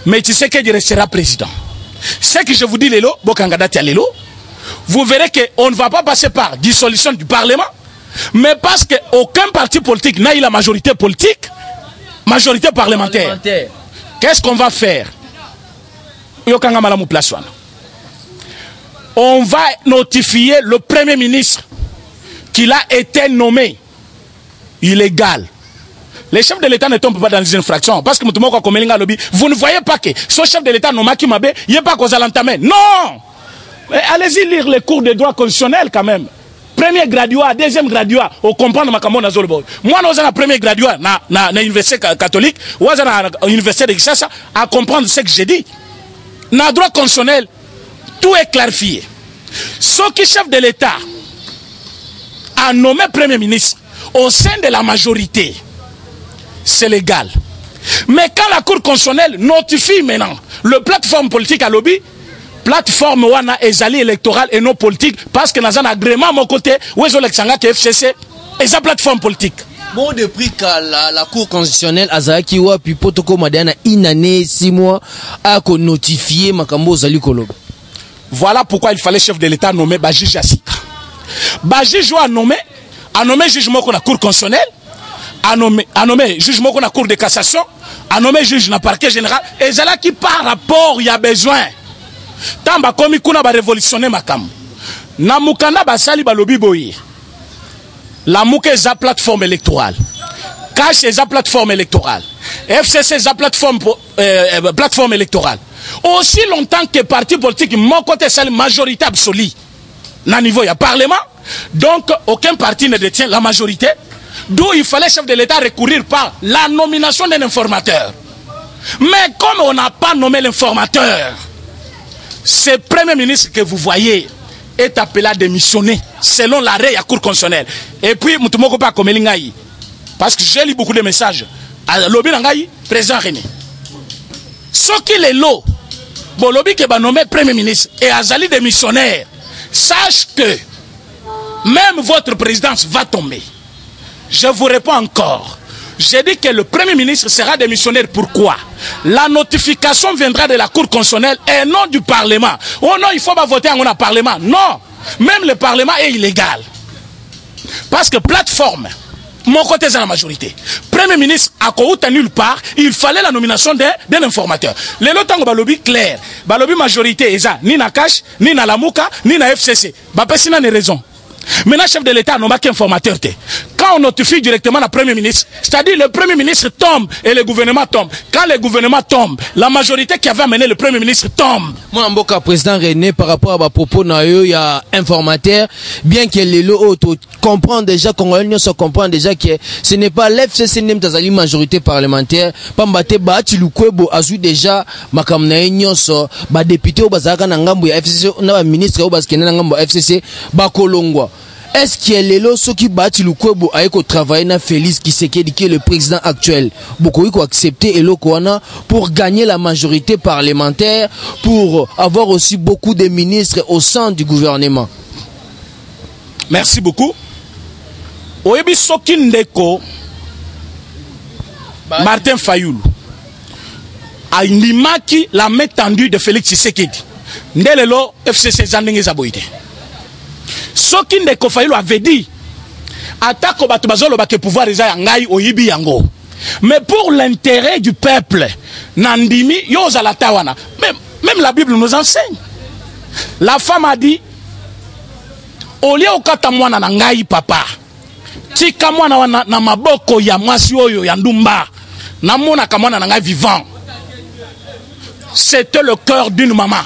Mais tu sais qu'il restera président. Ce que je vous dis, Lelo, Bokangadatia Lelo, vous verrez qu'on ne va pas passer par dissolution du Parlement, mais parce qu'aucun parti politique n'a eu la majorité politique, majorité parlementaire. Qu'est-ce qu'on va faire? On va notifier le Premier ministre qu'il a été nommé illégal. Les chefs de l'État ne tombent pas dans une infraction. Parce que vous ne voyez pas que ce chef de l'État nommé qui m'a dit, il n'y a pas qu'aux alentaments. Non! Allez-y lire les cours de droit constitutionnel quand même. Premier graduat, deuxième graduat, au comprendre ma camon nazolbo. Moi, nous avons un premier graduat na l'université catholique, ou à l'université de Kinshasa, à comprendre ce que j'ai dit. Dans le droit constitutionnel, tout est clarifié. Ce qui chef de l'État a nommé Premier ministre au sein de la majorité, c'est légal. Mais quand la Cour constitutionnelle notifie maintenant le plateforme politique à lobby, plateforme wana ezali électorale et non politique parce que dans un agrément à mon côté où est-ce que FCC et sa plateforme politique. Bon, depuis que la Cour constitutionnelle Azaki wa puis potoko madana une année 6 mois a notifié makambo zali koloba. Voilà pourquoi il fallait chef de l'État nommer Baji Jassika. Baji a nommé jugement qu'on a Cour constitutionnelle, a nommé jugement qu'on a Cour de cassation, a nommé juge dans le parquet général et c'est là qui par rapport il y a besoin. Tamba komi kuna ba révolutionner makambo. Na mukanda basali balobi boye. La Mouke est sa plateforme électorale. Cash est sa plateforme électorale. FCC est sa plateforme électorale. Aussi longtemps que parti politique, mon côté c'est la majorité absolue. Dans niveau, il y a parlement. Donc, aucun parti ne détient la majorité. D'où il fallait, chef de l'État, recourir par la nomination d'un informateur. Mais comme on n'a pas nommé l'informateur, ce premier ministre que vous voyez est appelé à démissionner selon l'arrêt de la Cour constitutionnelle. Et puis, parce que j'ai lu beaucoup de messages à l'objet de président René. Ce qui est l'eau, bon, l'objet qui est nommé premier ministre et Azali démissionnaire, sache que même votre présidence va tomber. Je vous réponds encore. J'ai dit que le premier ministre sera démissionnaire. Pourquoi? La notification viendra de la Cour constitutionnelle et non du Parlement. Oh non, il faut pas voter en Parlement. Non, même le Parlement est illégal. Parce que plateforme, mon côté c'est la majorité. Premier ministre, à quoi nulle part, il fallait la nomination d'un informateur. Les lotango balobi clair, balobi majorité, ni na cash, ni na Lamuka, ni na FCC. Bah, personne n'a raison. Maintenant, chef de l'État n'a pas informateur. Quand on notifie directement le Premier ministre, c'est-à-dire le Premier ministre tombe et le gouvernement tombe. Quand le gouvernement tombe, la majorité qui avait amené le Premier ministre tombe. Moi, Mboka, président René, par rapport à propos, il y a informateur, bien que les lots comprennent déjà, Congolais se comprend déjà que ce n'est pas l'FCC nem tazali majorité parlementaire. Pambate ba tilukwebo azu déjà makamna nyonso ba député au bazaka na ngambo ya FCC na ba ministre au bazakena na ngambo ya FCC ba kolongwa. Est-ce qu'il y a les lots qui battent le Kwebo avec travailler na Félix Tshisekedi qui est le président actuel? Beaucoup ont accepté et l'Okwana pour gagner la majorité parlementaire, pour avoir aussi beaucoup de ministres au sein du gouvernement. Merci beaucoup. Oyebi soki ndeko Martin Fayoulou a limaki la main tendue de Félix Tshisekedi. Ndelelo FCC zandenge zaboite. Ce qui ndeko Fayoulou avait dit, attaque bato bazolo ba ke pouvoir eza ngai oyibi yango. Mais pour l'intérêt du peuple, nandimi yoza la tawana. Même la Bible nous enseigne. La femme a dit, olie okata mwana na ngai papa. Tika mwana na maboko ya mwasi oyo ya ndumba. Na mona ka mwana na ngai vivant. C'était le cœur d'une maman.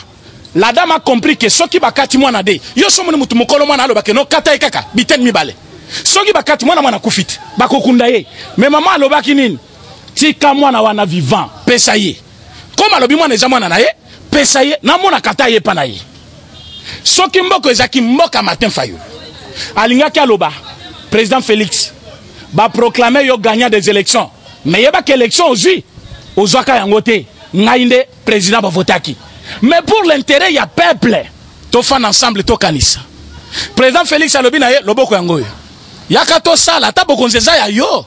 La dame a compris que ce qui bakati mwana de yo somo mutu mukolo mwana alo bakeno kata ikaka biten mibale. Ce qui bakati mwana kufit bakokunda ye. Mais maman alo bakini tika mwana wana vivant pesa ye. Comme alobi mwana eza mwana na ye pesa ye na mona kata ye pa na ye. Ce qui mboko ezaki mboka Martin Fayoulou. Alingaki aloba président Félix ba proclamer yo gagnant des élections. Mais yeba que élection aujourd'hui ozwaka yangote ngainde président ba votaki. Mais pour l'intérêt, il y a peuple. Tout fan ensemble, tout canissa. Président Félix Alobi na ye, loboko yango. Yaka to sala, ta bokonzeza ya yo.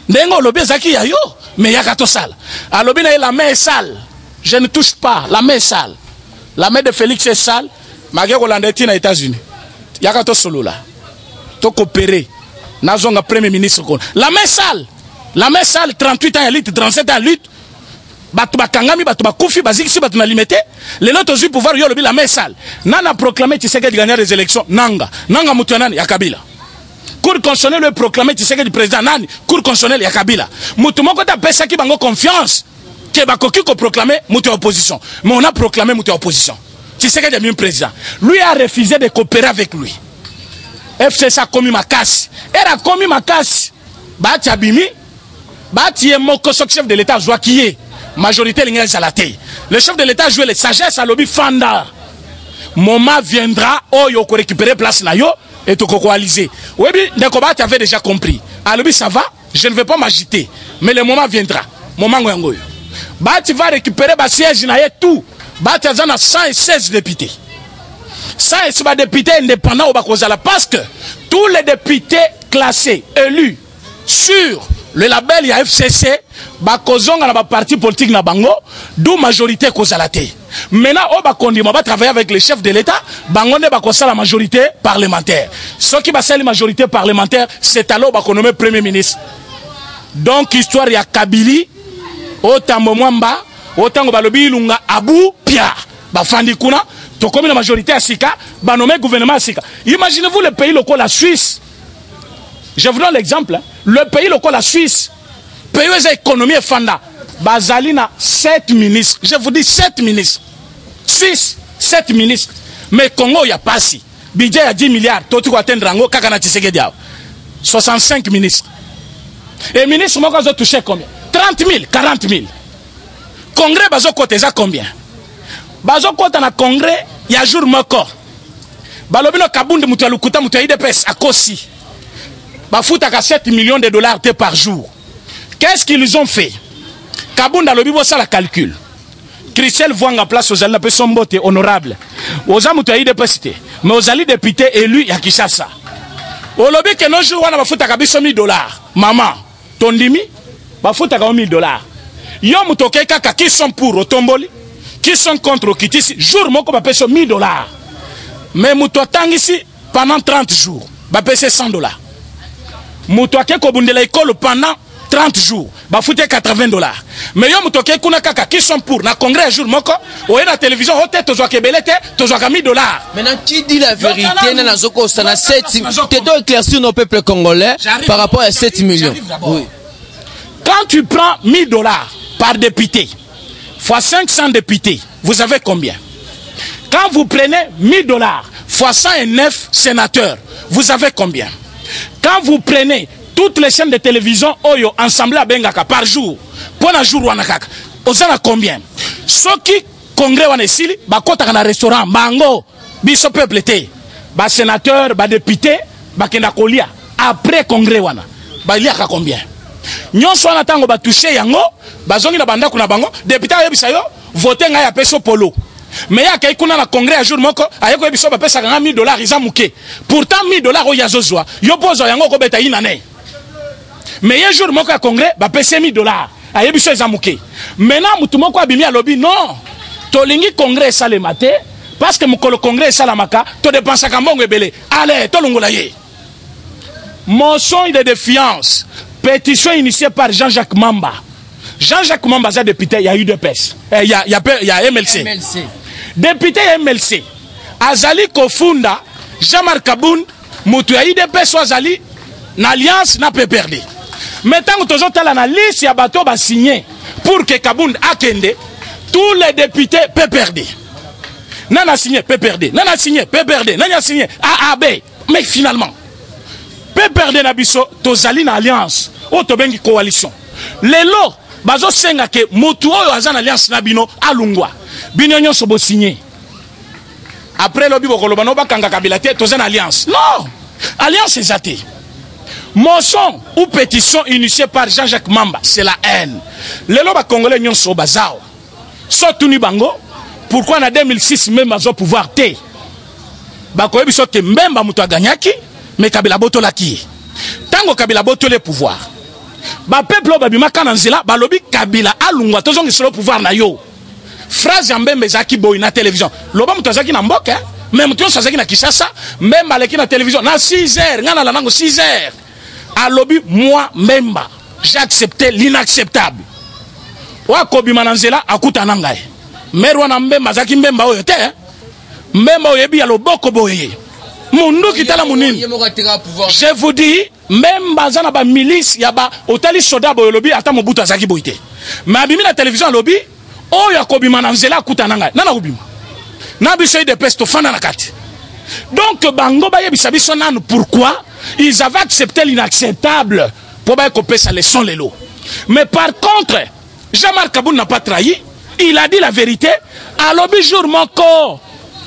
Ndengo lobi zaki ya yo, mais yaka to sala. Alobi na ye, la main est sale. Je ne touche pas, la main est sale. La main de Félix est sale. Magé Rolandeti na États-Unis. Yaka to solo là. To coopérer. Nazonga premier ministre. La main sale. La main sale, 38 ans à lutte, 37 ans à lutte. Batuba kangami, batuba koufi, baziksi, batuna limité. Les notes aussi pouvoir yo la main sale. Nana proclamé Tshisekedi gagner les élections. Nanga mutuanani ya Kabila. Cour constitutionnelle le proclamé Tshisekedi président nani. Cour constitutionnelle ya Kabila. Mutu moko ta pesa ki bango confiance. Que bakoki ko proclamer mutu opposition. Mais on a proclamé mutu opposition. Tshisekedi est même président. Lui a refusé de coopérer avec lui. FCC a commis ma casse. Elle a commis ma casse. Bati abimi. Bati moko chef de l'État joie qui est. Majorité l'ingénieur Zalaté. Le chef de l'État joue les sagesses à lobby Fanda. Moment viendra, oh yo ko récupérer place na yo et to coaliser. Oui, Ndekoba tu avais déjà compris. À lobby ça va, je ne vais pas m'agiter, mais le moment viendra. Moment ngoyo. Bah tu vas récupérer ba siège na tout. Batazana 116 députés. 116 députés indépendants au Bakozala. Parce que tous les députés classés, élus sur le label FCC, Bakozonga na ba parti politique na bango, d'où majorité Kozalate. Maintenant, on va travailler avec les chefs de l'État, bangonde bakosa la majorité parlementaire. Ce qui va ser la majorité parlementaire, c'est alors qu'on nomme premier ministre. Donc, histoire ya Kabili, autant Mwamba, autant Balobi Lunga, Abou, Pia, Bafandi Kuna, to comme la majorité à Sika, ba nommé gouvernement à Sika. Imaginez-vous le pays local, la Suisse. Je vous donne l'exemple. Le pays local, la Suisse, pays où les économies fanda. Bazalina, 7 ministres. Je vous dis 7 ministres. 6, 7 ministres. Mais Congo, il n'y a pas si. Budget à 10 milliards. Tout va atteindre en haut, 65 ministres. Et ministres, moi, ils ont touché combien? 30 000, 40 000. Congrès, ils ont coté ça combien? Ils ont coté dans le congrès, il y a jour moko. Balobino Kabound, Moutalukuta, Moutaïdepes, à Kossi. Bafouta à 7 millions de dollars par jour. Qu'est-ce qu'ils ont fait? Kabunda lobi bossa la calcul. Christelle Voanga place aux alliés son beauté honorable. Aux amoutaï de pesté. Mais aux alliés députés élus ya Kishasa. Au lobby que nos jours on a fouta kabiso $1000. Maman, ton dimi, ba fouta ka $1000. Yo mutoke kaka qui sont pour au tomboli, qui sont contre au kitisi, jour moko ba peso $1000. Mais muto tangisi pendant 30 jours, ba peso $100. Muto ke ko bundela école pendant 30 jours, bah foutez $80. Mais yo mutoke kuna kaka qui sont pour na congrès jour moko, ou na télévision hote to zoake belete, to zoaka $1000. Maintenant qui dit la vérité na zoko sana 7 t'es éclaircir nos peuples congolais par rapport à 7 millions. Oui. Quand tu prends $1000 par député, fois 500 députés, vous avez combien? Quand vous prenez $1000 fois 109 sénateurs, vous avez combien? Quand vous prenez toutes les chaînes de télévision oyo ensemble à Bengaka par jour pour un jour wanakaka aux a combien? Ceux qui congrès wanesili bakota na restaurant bango biso peuple té ba sénateur ba député ba kenda kolia après congrès wana ba liaka combien? Nyonso wana tango ba toucher yango bazongi na banda kuna bango député yebisa yo voter nga ya peso polo. Mais ya kay kuna na congrès à jour moko ayeko biso ba pesa nga $1000 izamuke. Pourtant $1000 o yazozwa yo pozo yango ko beta inane. Mais un jour, je suis au congrès, je paye $1000. Je suis zamouké. Maintenant, je suis à lobby. Non. Tu as le congrès ça le matin. Parce que le congrès ça la maka. Tu dépenses à Kambongo belé. Allez, tu as motion de défiance. Pétition initiée par Jean-Jacques Mamba. Jean-Jacques Mamba, c'est député, il y a eu deux PES. Il y a MLC. Député MLC. Azali Kofunda, Jean-Marc Kaboun, Moutou, il y a eu deux PES, Azali, l'alliance n'a pas perdu. Maintenant, nous avons la liste ya bateau ba signé pour que Kabound akende, tous les députés peuvent perdre. Nana signé, peut perdre. Nana signé, peut perdre. Nana signé, AAB. Mais finalement, peut perdre na biso, tozali na alliance, ou tobengi coalition. Lelo, bazo senga ke mutu oyo azana alliance na bino alungwa. Bino nyonso bo signé. Après lobi bokoloba no bakanga kabila te tozana alliance. Non! Alliance est athée. Motion ou pétition initiée par Jean-Jacques Mamba, c'est la haine. Les loba congolais n'ont pas bazao. Sotuni bango, pourquoi en 2006 même au pouvoir té? Bakoye biso ke Mbemba muto gagnaki, mais Kabila boto laki. Tango Kabila boto le pouvoir. Ba peuple babima kananzela, balobi Kabila alungwa tozongi solo pouvoir na yo. Phrase ya Mbemba zaki boy na télévision. Loba muto zaki na mboka, même muto zaki na Kinshasa, Mbemba leki na télévision na 6h, ngana la nango 6h. À lobby, moi, Mbemba, j'ai accepté l'inacceptable. Wakobi mananzela akuta nangaye. Merwana Mbemba zaki Mbemba oyo te. Mbemba oyebi ya loboko boye. Mundu kitala munini. Je vous dis, Mbemba zana ba milice ya ba otali soda boyo lobi ata mobuta zaki boite. Mais abimi na télévision lobby, oyo yakobi mananzela akuta nangaye. Nana ubima. Na biso de pesto fana na kati. Donc bango ba yebisa biso nanu pourquoi ils avaient accepté l'inacceptable pour couper sa leçon les lots. Mais par contre, Jean-Marc Kabound n'a pas trahi. Il a dit la vérité. À l'objet jour mon corps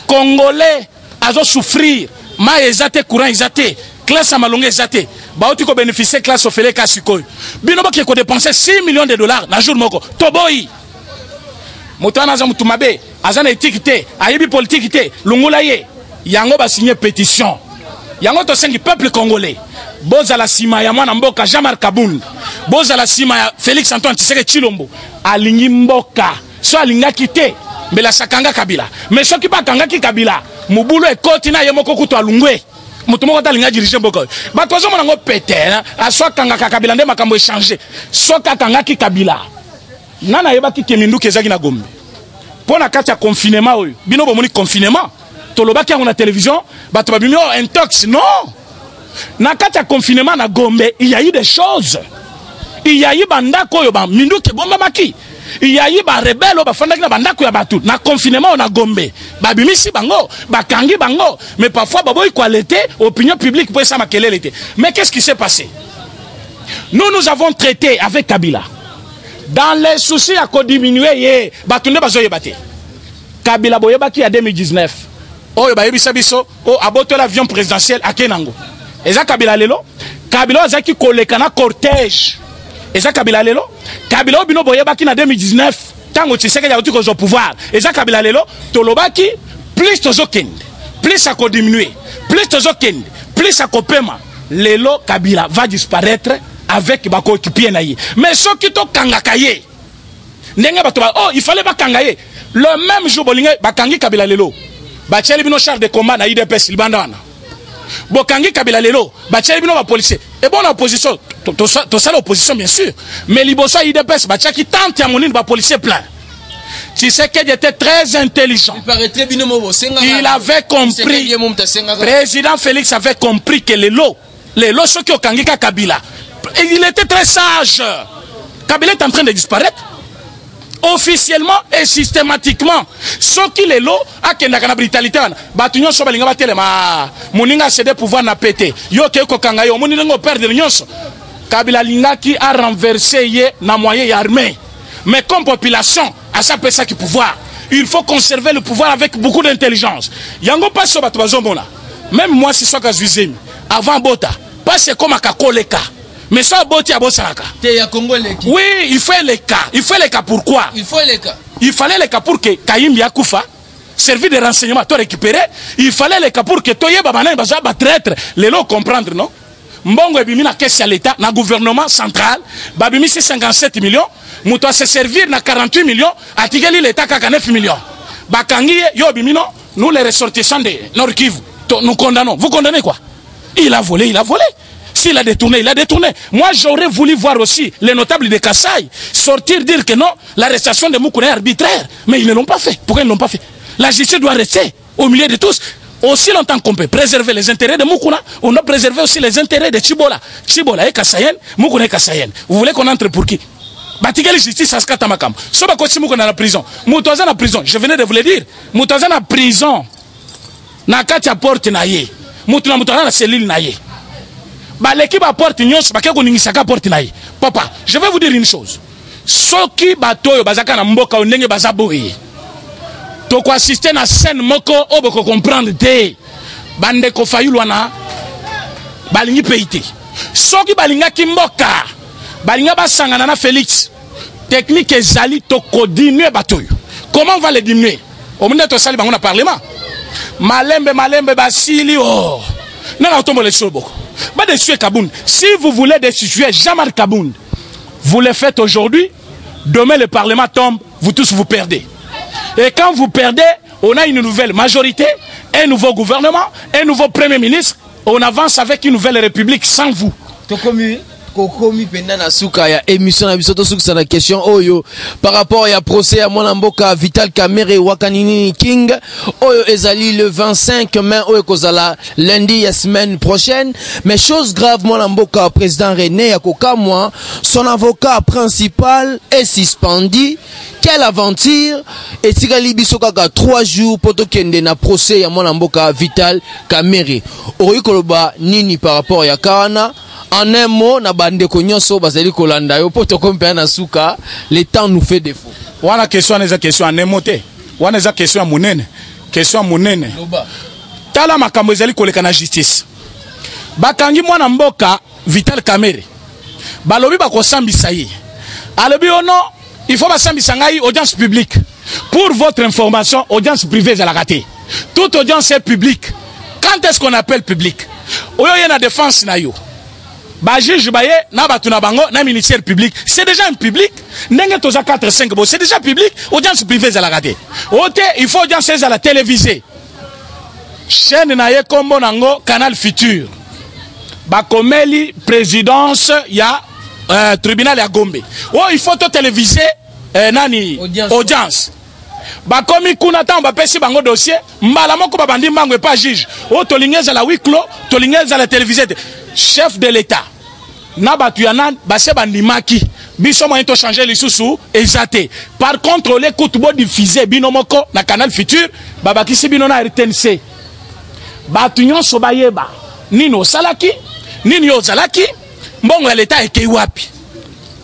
congolais a souffrir. Ma ezate courant ezate classe à malongue ezate. Baoti ko bénéficier classe au fele kasikoy. Binoba qui a dépensé $6 millions na jour moko. Toboyi. Motana za mutumabe azana éthique te ayebi politique te lungula ye yango ba signer pétition yango to sengi peuple congolais boza la sima ya mwana mboka Jean-Marc Kabund boza la sima ya Félix Antoine Tshisekedi Tshilombo alingi mboka so alingaki te mbela sakanga Kabila mais soki ba kangaki Kabila mubulu ekoti na ye moko kutu alungwe mutu moko talinga diriger mboka bato zo monango pete aswa kangaka Kabila nde makambo échanger soka kangaki Kabila nana yebaki kemindu kezaki na Gombe pona kati ya confinement oyo bino bomoni confinement tolobaki yango na télévision bato babimi o intox non na kati ya confinement na Gombe il y a eu des choses il y a eu bandako oyo ba mindu ke bomba maki il y a eu ba rebelle ba fandaki na bandako ya batu na confinement na Gombe babimisi bango bakangi bango mais parfois baboyi qualité opinion publique pour ça makelele te mais qu'est-ce qui s'est passé nous avons traité avec Kabila dans les soucis à diminuer ye batunde bazoye bate Kabila boyebaki ya 2019 oyo bayebisa biso o aboto l'avion présidentiel akenango eza Kabila lelo Kabila azaki koleka na cortège eza Kabila lelo Kabila obino boyebaki na 2019 tango Tshisekedi ya utuko zo pouvoir eza Kabila lelo tolobaki plus tozokende plus à diminuer plus tozokende plus à kopema lelo Kabila va disparaître avec bako équipier na ye mais soki to kangaka ye ndenge bato ba oh il fallait ba kangaye le même jour bolinga bakangi Kabila lelo bacheli bino char de combat na IDPS libanda wana bokangi Kabila lelo bacheli bino ba policier et bon opposition to ça l'opposition bien sûr mais liboso IDPS bachaki tante ya monine ba policier plein Tshisekedi était très intelligent. Il avait compris. Président Félix avait compris que les lots ceux qui ont kangika Kabila, il était très sage. Kabila est en train de disparaître. Officiellement et systématiquement. Ceux qui les lots a kendaka na brutalité wana. Batunyo so balinga batelema. Moninga cédé pouvoir na pété. Yo ke ko kanga yo moninga ngo perdre nyonso. Kabila linga qui a renversé ye na moyen armé. Mais comme population, à ça peut ça qui pouvoir. Il faut conserver le pouvoir avec beaucoup d'intelligence. Yango pas so bato bazomona. Même moi si so ka zuizemi avant bota, pas c'est comme akakoleka. Mais ça boti a bosalaka. Oui, il faut les cas. Il faut les cas pourquoi? Il fallait les cas pour que Kayim Yakoufa servir de renseignement to récupérer. Il fallait les cas pour que Toye Babana baza ba traître, les lots comprendre non? Mbongo ebimi na caisse à l'état, na gouvernement central, babimi 57 millions, muto se servir na 48 millions, atigeli l'état kaka 9 millions. Bakangi yo bimi non, nous les ressortissants de Nord Kivu, nous condamnons. Vous condamnez quoi? Il a volé, il a volé. S'il a détourné, il a détourné. Moi, j'aurais voulu voir aussi les notables de Kassai sortir dire que non, l'arrestation de Moukouna est arbitraire. Mais ils ne l'ont pas fait. Pourquoi ils ne l'ont pas fait? La justice doit rester au milieu de tous. Aussi longtemps qu'on peut préserver les intérêts de Moukouna, on doit préserver aussi les intérêts de Chibola. Chibola est Kassayen, Moukouna est Kassayen. Vous voulez qu'on entre pour qui? Batigali justice à Skatamakam. Soba Kochi Moukouna dans la prison. Moutouazan en prison. Je venais de vous le dire. Moutouazan en prison. Nakatia porte naye. Moutouazan dans la cellule naye. L'équipe apporte une chose, papa, je vais vous dire une chose. Ce qui bateau bazaka na mboka ondenge bazaboye. To ko assister na scène moko oboko comprendre te. Bande ko fayulwana balingi peite. Ce qui balinga kimboka. Balinga basangana na Félix. Technique ezali to ko diminuer bateau. Comment on va les diminuer? Au moment to sali bango na parlement. Malembe basili oh. Non tombe les soboko. Si vous voulez destituer Jean-Marc Kabund, vous le faites aujourd'hui, demain le Parlement tombe, vous tous vous perdez. Et quand vous perdez, on a une nouvelle majorité, un nouveau gouvernement, un nouveau Premier ministre, on avance avec une nouvelle république sans vous. Kokomi pendant suka ya émission na bisoto suka na question oyo par rapport ya procès à mwana mboka Vital Kamerhe Wakanini King oyo ezali le 25 mai oyo kozala lundi ya semaine prochaine mais chose grave mwana mboka président René Yakokamwa son avocat principal est suspendu. Quelle aventure et tigali biso kaka 3 jours pour tokende na procès ya mwana mboka Vital Kamerhe oyo koloba nini par rapport ya Kana. En un mot, na bande konyoso bazali kolanda yo poto kompe na suka, le temps nous fait défaut. Wana question eza question en un mot te. Wana eza question munene. Question munene. Tala makambo ezali koleka na justice. Bakangi mwana mboka Vital Kamerhe. Balobi bakosambisa ye. Alobi ono, il faut basambisa ngai audience publique. Pour votre information, audience privée, elle a raté. Toute audience est publique. Quand est-ce qu'on appelle public? Oyo y a la défense na yo. Ba juge baye na batu na bango na ministère public. C'est déjà un public. Nenge toza 4 5 bon, c'est déjà public. Audience privée, elle a raté. Ote, il faut audience à la télévisée. Chaîne na ye kombo nango Canal Futur. Bakomeli présidence ya tribunal ya Gombe. Oh, il faut to téléviser nani audience. Bakomi kuna ta ba pesi bango dossier, mbala moko ba bandi mbango pas juge. Oh, tolingeza la huis clos, tolingeza la télévisée. Chef de l'État. Na batu ya nan ba se bandimaki. Biso moyen to changer les sous exacté. Par contre, les kutubo diffusé binomoko na Canal Futur, babaki si bino na RTNC. Batu nyonso bayeba. Nino salaki, nini ozalaki, mbongo ya l'État eke wapi.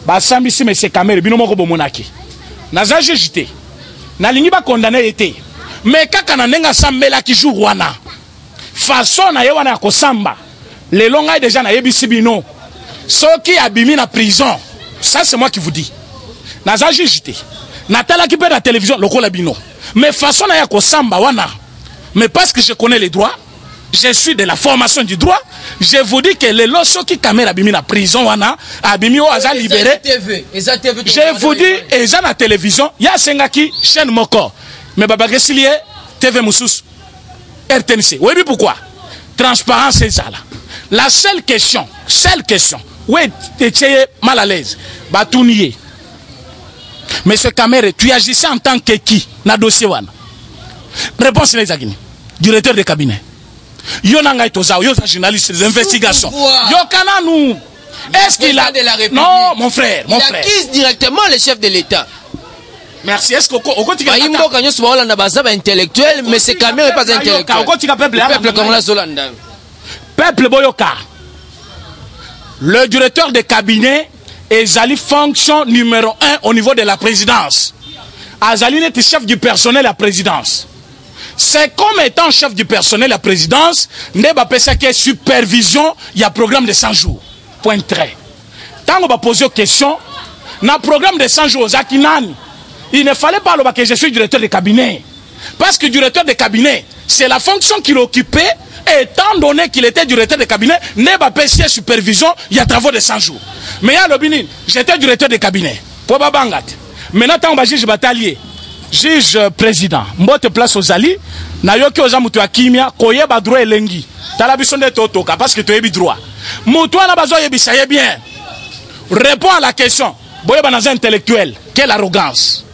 Basambi si mese kamere binomoko bomonaki. Naza jugité. Na lingi ba condamné été. Mais kaka na nenga sambela ki jour wana. Façon na ye wana ko samba. Les longs déjà na yebisi bino. Soki abimi na prison. Ça c'est moi qui vous dis. Naza jugité. Natala ki pe na télévision lokola bino. Mais façon na ya ko samba wana. Mais parce que je connais les droits, je suis de la formation du droit, je vous dis que les loso qui caméra abimi na prison wana, abimi o aza libéré. Je vous dis, eza na télévision, ya sengaki chaîne moko. Mais baba kesilie TV Moussous, RTNC. Oui, mais pourquoi? Transparence c'est ça là. La seule question, ouais, tu es mal à l'aise, batounier. Mais ce caméra, tu agissais en tant que qui? Na dossier wana. Réponse les agini. Directeur de cabinet. Yo nanga itoza, yo sa journaliste d'investigation. Yo kana nous. Est-ce qu'il a de la République? Non, mon frère, mon frère. Il accuse directement le chef de l'État. Merci. Est-ce qu'on tika Imbo kanyo soba na baza ba intellectuel, mais c'est quand même pas intellectuel. Peuple comme la Zolanda. Peuple boyoka. Le directeur de cabinet ezali fonction numéro 1 au niveau de la présidence. Azali est chef du personnel à la présidence. C'est comme étant chef du personnel à la présidence, Neba Pesa qui est supervision, il y a programme de 100 jours. Point trait. Tant qu'on va poser une question, dans le programme de 100 jours, il ne fallait pas que je suis directeur de cabinet. Parce que directeur de cabinet, c'est la fonction qu'il occupait, étant donné qu'il était directeur de cabinet, Neba Pesa supervision, il y a travaux de 100 jours. Mais il y a l'obinin, j'étais directeur de cabinet. Pour Babangat. Maintenant, tant qu'on juge batalier. Juge président, mbote place aux ali, na yoki oza mutu akimia, koyeba droit elengi. Tala bisonde totoka parce que tu yebi droit. Mutu ana bazo yebisa ye bien. Réponds à la question. Boyeba naza intellectuel, quelle arrogance.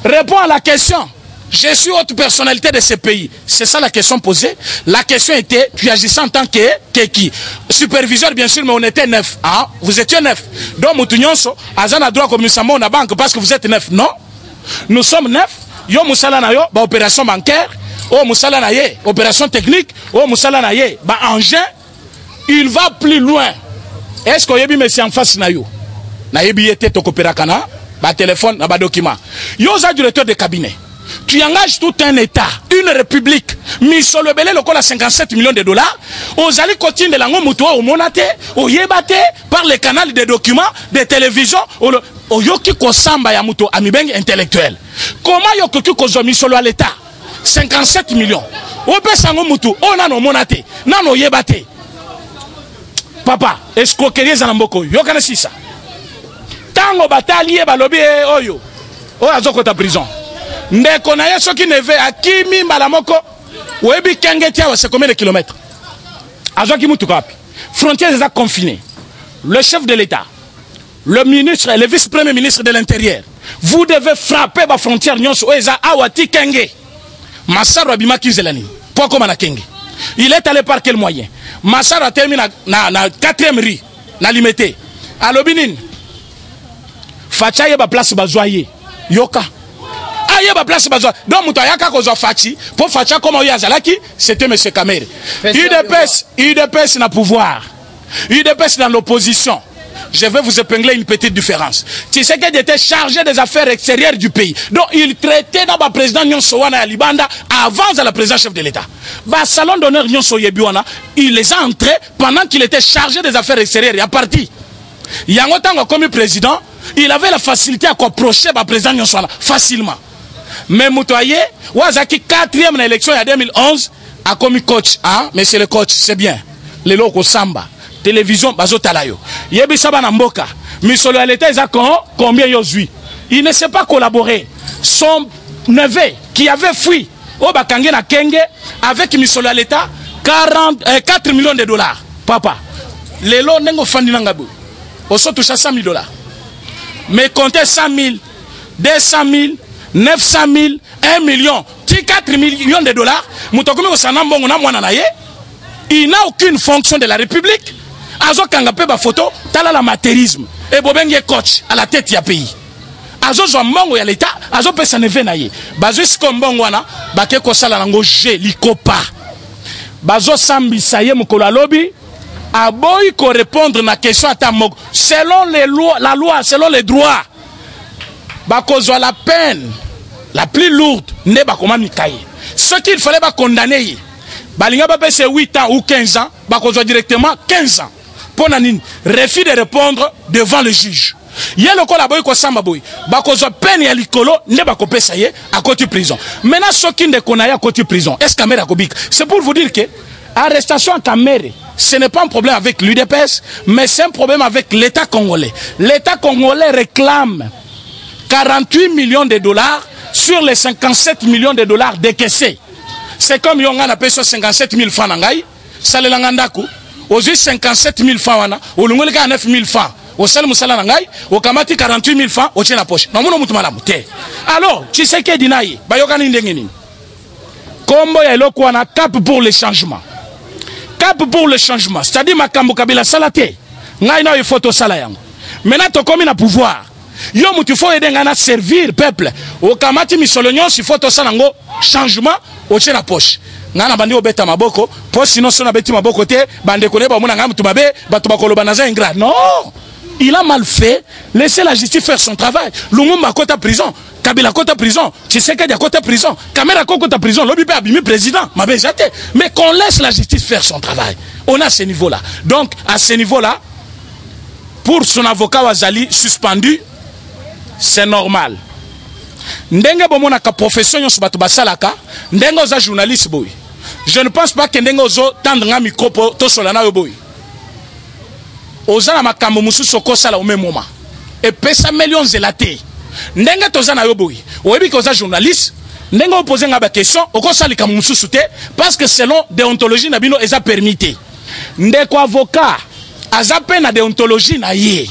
Réponds à la question. Je suis haute personnalité de ce pays. C'est ça la question posée. La question était, tu agissais en tant que qui? Superviseur bien sûr, mais on était 9. Hein? Vous étiez 9. Donc mutu nyonso, azana droit comme nous na banque parce que vous êtes 9. Non? Nous sommes 9. Yo musala na yo, ba opération bancaire. Oh musala na ye, opération technique. Oh musala na ye, ba engin. Il va plus loin. Est-ce qu'on yebi monsieur en face na yo? Na yebi yete to kopera kana, ba téléphone, na ba document. Yo za directeur de cabinet. Tu engages tout un État, une république. Misolo belé le cola 57 millions de dollars. Aux ali continue de lango muto au monate, au yebate par les canaux de documents, de télévision. Oyoki kosamba ya muto amibeng intellectuel. Comment yoki kozomi solo à l'État 57 millions. Ope sango mutu onano monate, nano yebate. Papa, escroquerie zanamboko, yokana sisa. Tango batali balobi oyo. Oyo azoko ta prison. Ndeko na yeso ki neve akimi malamoko. Webi kenge tia c'est combien de kilomètres? Azoki mutu kapi. Frontières déjà confinées. Le chef de l'État, le ministre et le vice-premier ministre de l'Intérieur, vous devez frapper la frontière nyonso eza awati kenge. Massaro abimaki zelani. Pourquoi na kenge? Il est allé par quel moyen? Massaro a terminé na 4e rue, na limité. À l'obinin. Facha yeba place bazoyer. Yoka. Ayeba place bazoyer. Donc muto yaka kozo fachi, pour facha comme yazalaki, c'était monsieur Kamere. UDPS na pouvoir. UDPS dans l'opposition. Je vais vous épingler une petite différence. Tu sais qu'il était chargé des affaires extérieures du pays. Donc il traitait dans le président Nyonsowana Alibanda avant la présidence chef de l'État. Le salon d'honneur Nyonsoyebiwana, il les a entrés pendant qu'il était chargé des affaires extérieures. Il a parti. Yangotango comme président, il avait la facilité à approcher le président Nyonsowana facilement. Mais Moutoye, Wazaki 4e dans l'élection en 2011, a commis coach. Hein? Mais c'est le coach, c'est bien. Les locaux Samba. Télévision, Bazo Talayo. Yebi Saba Namboka. Misolo Aleta combien Yozui. Il ne sait pas collaborer. Son neveu qui avait fui au Bakange na Kenge avec Misolo Aleta 4 millions de dollars. Papa. Les lots n'engo fandi nangabu. Oso toucha 100 000 dollars. Mais comptez 100 000, 200 000, 900 000, 1 million. 4 millions de dollars. Il n'a aucune fonction de la République. Azo Kangapé ba photo, tala l'amateurisme. Et Bobeng est coach à la tête du pays. Azo Zambongo ya l'État, Azo pe sa neve na ye. Bazo Sikombango wana, bake ko sala nango je likopa. Bazo Sambi saye mukolo lobby. Aboy ko répondre na question à ta mok. Selon les lois, la loi, selon les droits. Bakozwa la peine la plus lourde, ne bakoma mikaye. Ce qu'il fallait pas condamner. Balinga ba c'est 8 ans ou 15 ans, bakozwa directement 15 ans. Pour nanine, refus de répondre devant le juge. Yé le kola boy ko samba boy. Bakozwa peine ya likolo, ne bakope ça yé à côté prison. Maintenant ce qui ne connaît à côté prison, est-ce caméra kobik? C'est pour vous dire que arrestation à caméra, ce n'est pas un problème avec l'UDPS, mais c'est un problème avec l'État congolais. L'État congolais réclame 48 millions de dollars sur les 57 millions de dollars décaissés. C'est comme yon a payé 57 000 francs nangai, ça le langandaku, aux 57 000 francs, au lungole 9 000 francs, au sel musala nangai, au kamati 48 000 francs, au tien la poche. Non, alors, tu sais que dinaï, bayokani ndengeni. Combo ya eloko wana cap pour le changement. Cap pour le changement, c'est-à-dire makambo kabila salate. Ngai na photo sala yango. Maintenant to komi na pouvoir. Yo mutu fo edenga na servir peuple. O kamati misolonyo si photo sala ngo changement au tien la poche. Ngana bandi obeta maboko, po sinon sona beti maboko te, bande kone ba mona ngam tubabe, batu bakoloba naza ingrat. Non. Il a mal fait, laissez la justice faire son travail. Lumumba kota prison, Kabila kota prison, Tshisekedi kota prison, Kamera kota prison, l'Obipe abimi président, mais qu'on laisse la justice faire son travail. On a ce niveau-là. Donc, à ce niveau-là, pour son avocat Wazali suspendu, c'est normal. Ndenge bomona ka profession yon subatu basalaka, ndenge oza journaliste boy. Je ne pense pas que ndenge ozo tendre nga micro to solana yo boy. Ozana makambo mususu kosala au même moment. Et pesa millions zelaté. Ndenge tozana yo boy. Oyebi ko za journaliste, ndenge opposer nga ba question, okosala likambo mususu te parce que selon déontologie na bino eza permité. Ndeko avocat azape na déontologie na ye.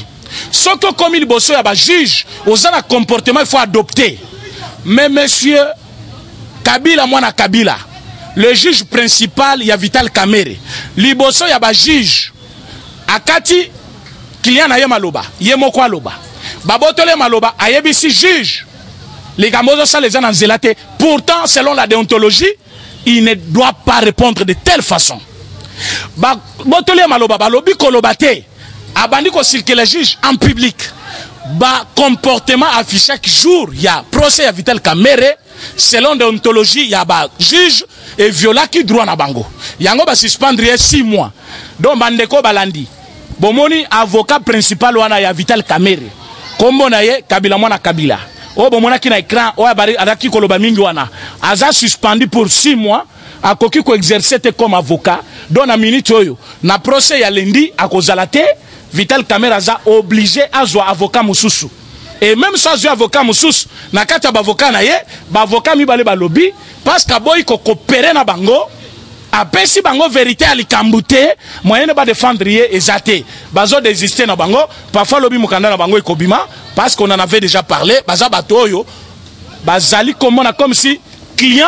Soko comme il bosso ya ba juge, ozana comportement il faut adopter. Mais monsieur Kabila mwana Kabila, le juge principal ya Vital Kamerhe, liboso ya ba juge akati client na ye maloba ye moko aloba babotole maloba ayebisi juge les gamozo ça les en zelaté. Pourtant selon la déontologie il ne doit pas répondre de telle façon. Babotole maloba balobi koloba te abandi ko circuler juge en public. Ba comportement affiché chaque jour il y a procès à Vital Kamerhe selon déontologie il y a ba juge et viola qui droit na bango yango ba suspendre 6 mois. Donc bandeko balandi bomoni avocat principal wana ya Vital Kamerhe kombo na ye Kabila mwana Kabila o bomona ki na écran o abari adaki koloba mingi wana aza suspendu pour 6 mois akoki ko exercer comme avocat donc na minute oyo na procès ya lundi akozala te Vital Kamerhe aza obligé à jouer avocat mususu. Et même sans jouer avocat mususu na kati ya avocat na ye ba avocat mi bale ba lobby parce que boy ko coopérer na bango. Après si bango vérité à l'ikambouté, moyen de pas défendre et zaté. Bazo désister na bango, parfois lobby mukanda na bango ekobima parce qu'on en avait déjà parlé, baza batoyo, bazali comme si client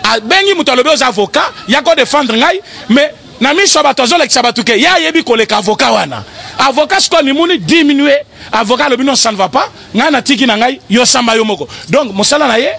a bengi mutalobe aux avocats, ya ko défendre ngai, mais na mi so batozo lek sabatuke, ya yebi ko lek avocat wana. Avocat sko limuni diminuer, avocat lobby non ça ne va pas, ngana tiki na ngai yo samba yo moko. Donc mosala na ye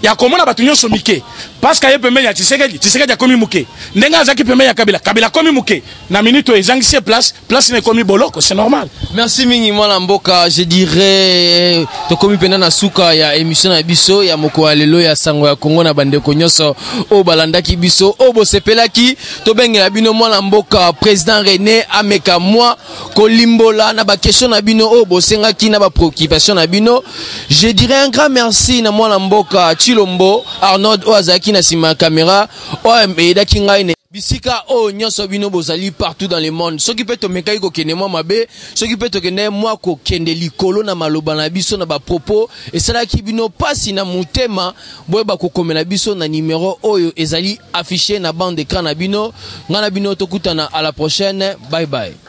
ya komona batu nyonso mike parce que yepeme ya Tshisekedi ya komi muke ndenga azaki peme ya Kabila komi muke na minute ezangisi place ne komi boloko, c'est normal. Merci mingi mwana mboka, je dirais to komi pena na suka ya émission na biso ya moko alelo ya sango ya Kongo na bandeko nyonso o balandaki biso o bosepelaki to bengela bino mwana mboka président René ameka moi kolimbola na ba question na bino o bosengaki na ba préoccupation na bino. Je dirais un grand merci na mwana mboka Chilombo Arnold Oazaki na sima caméra Oemeda Kingaine bisika o nyonso bino bozali partout dans le monde soki peut to mekai ko kende moi mabe soki peut to kende moi ko kende likolo na maloba na biso na ba propos et cela ki bino pasi na mutema boyeba ko komela biso na numéro oyo ezali affiché na bande d'écran na bino ngana bino tokutana à la prochaine bye bye.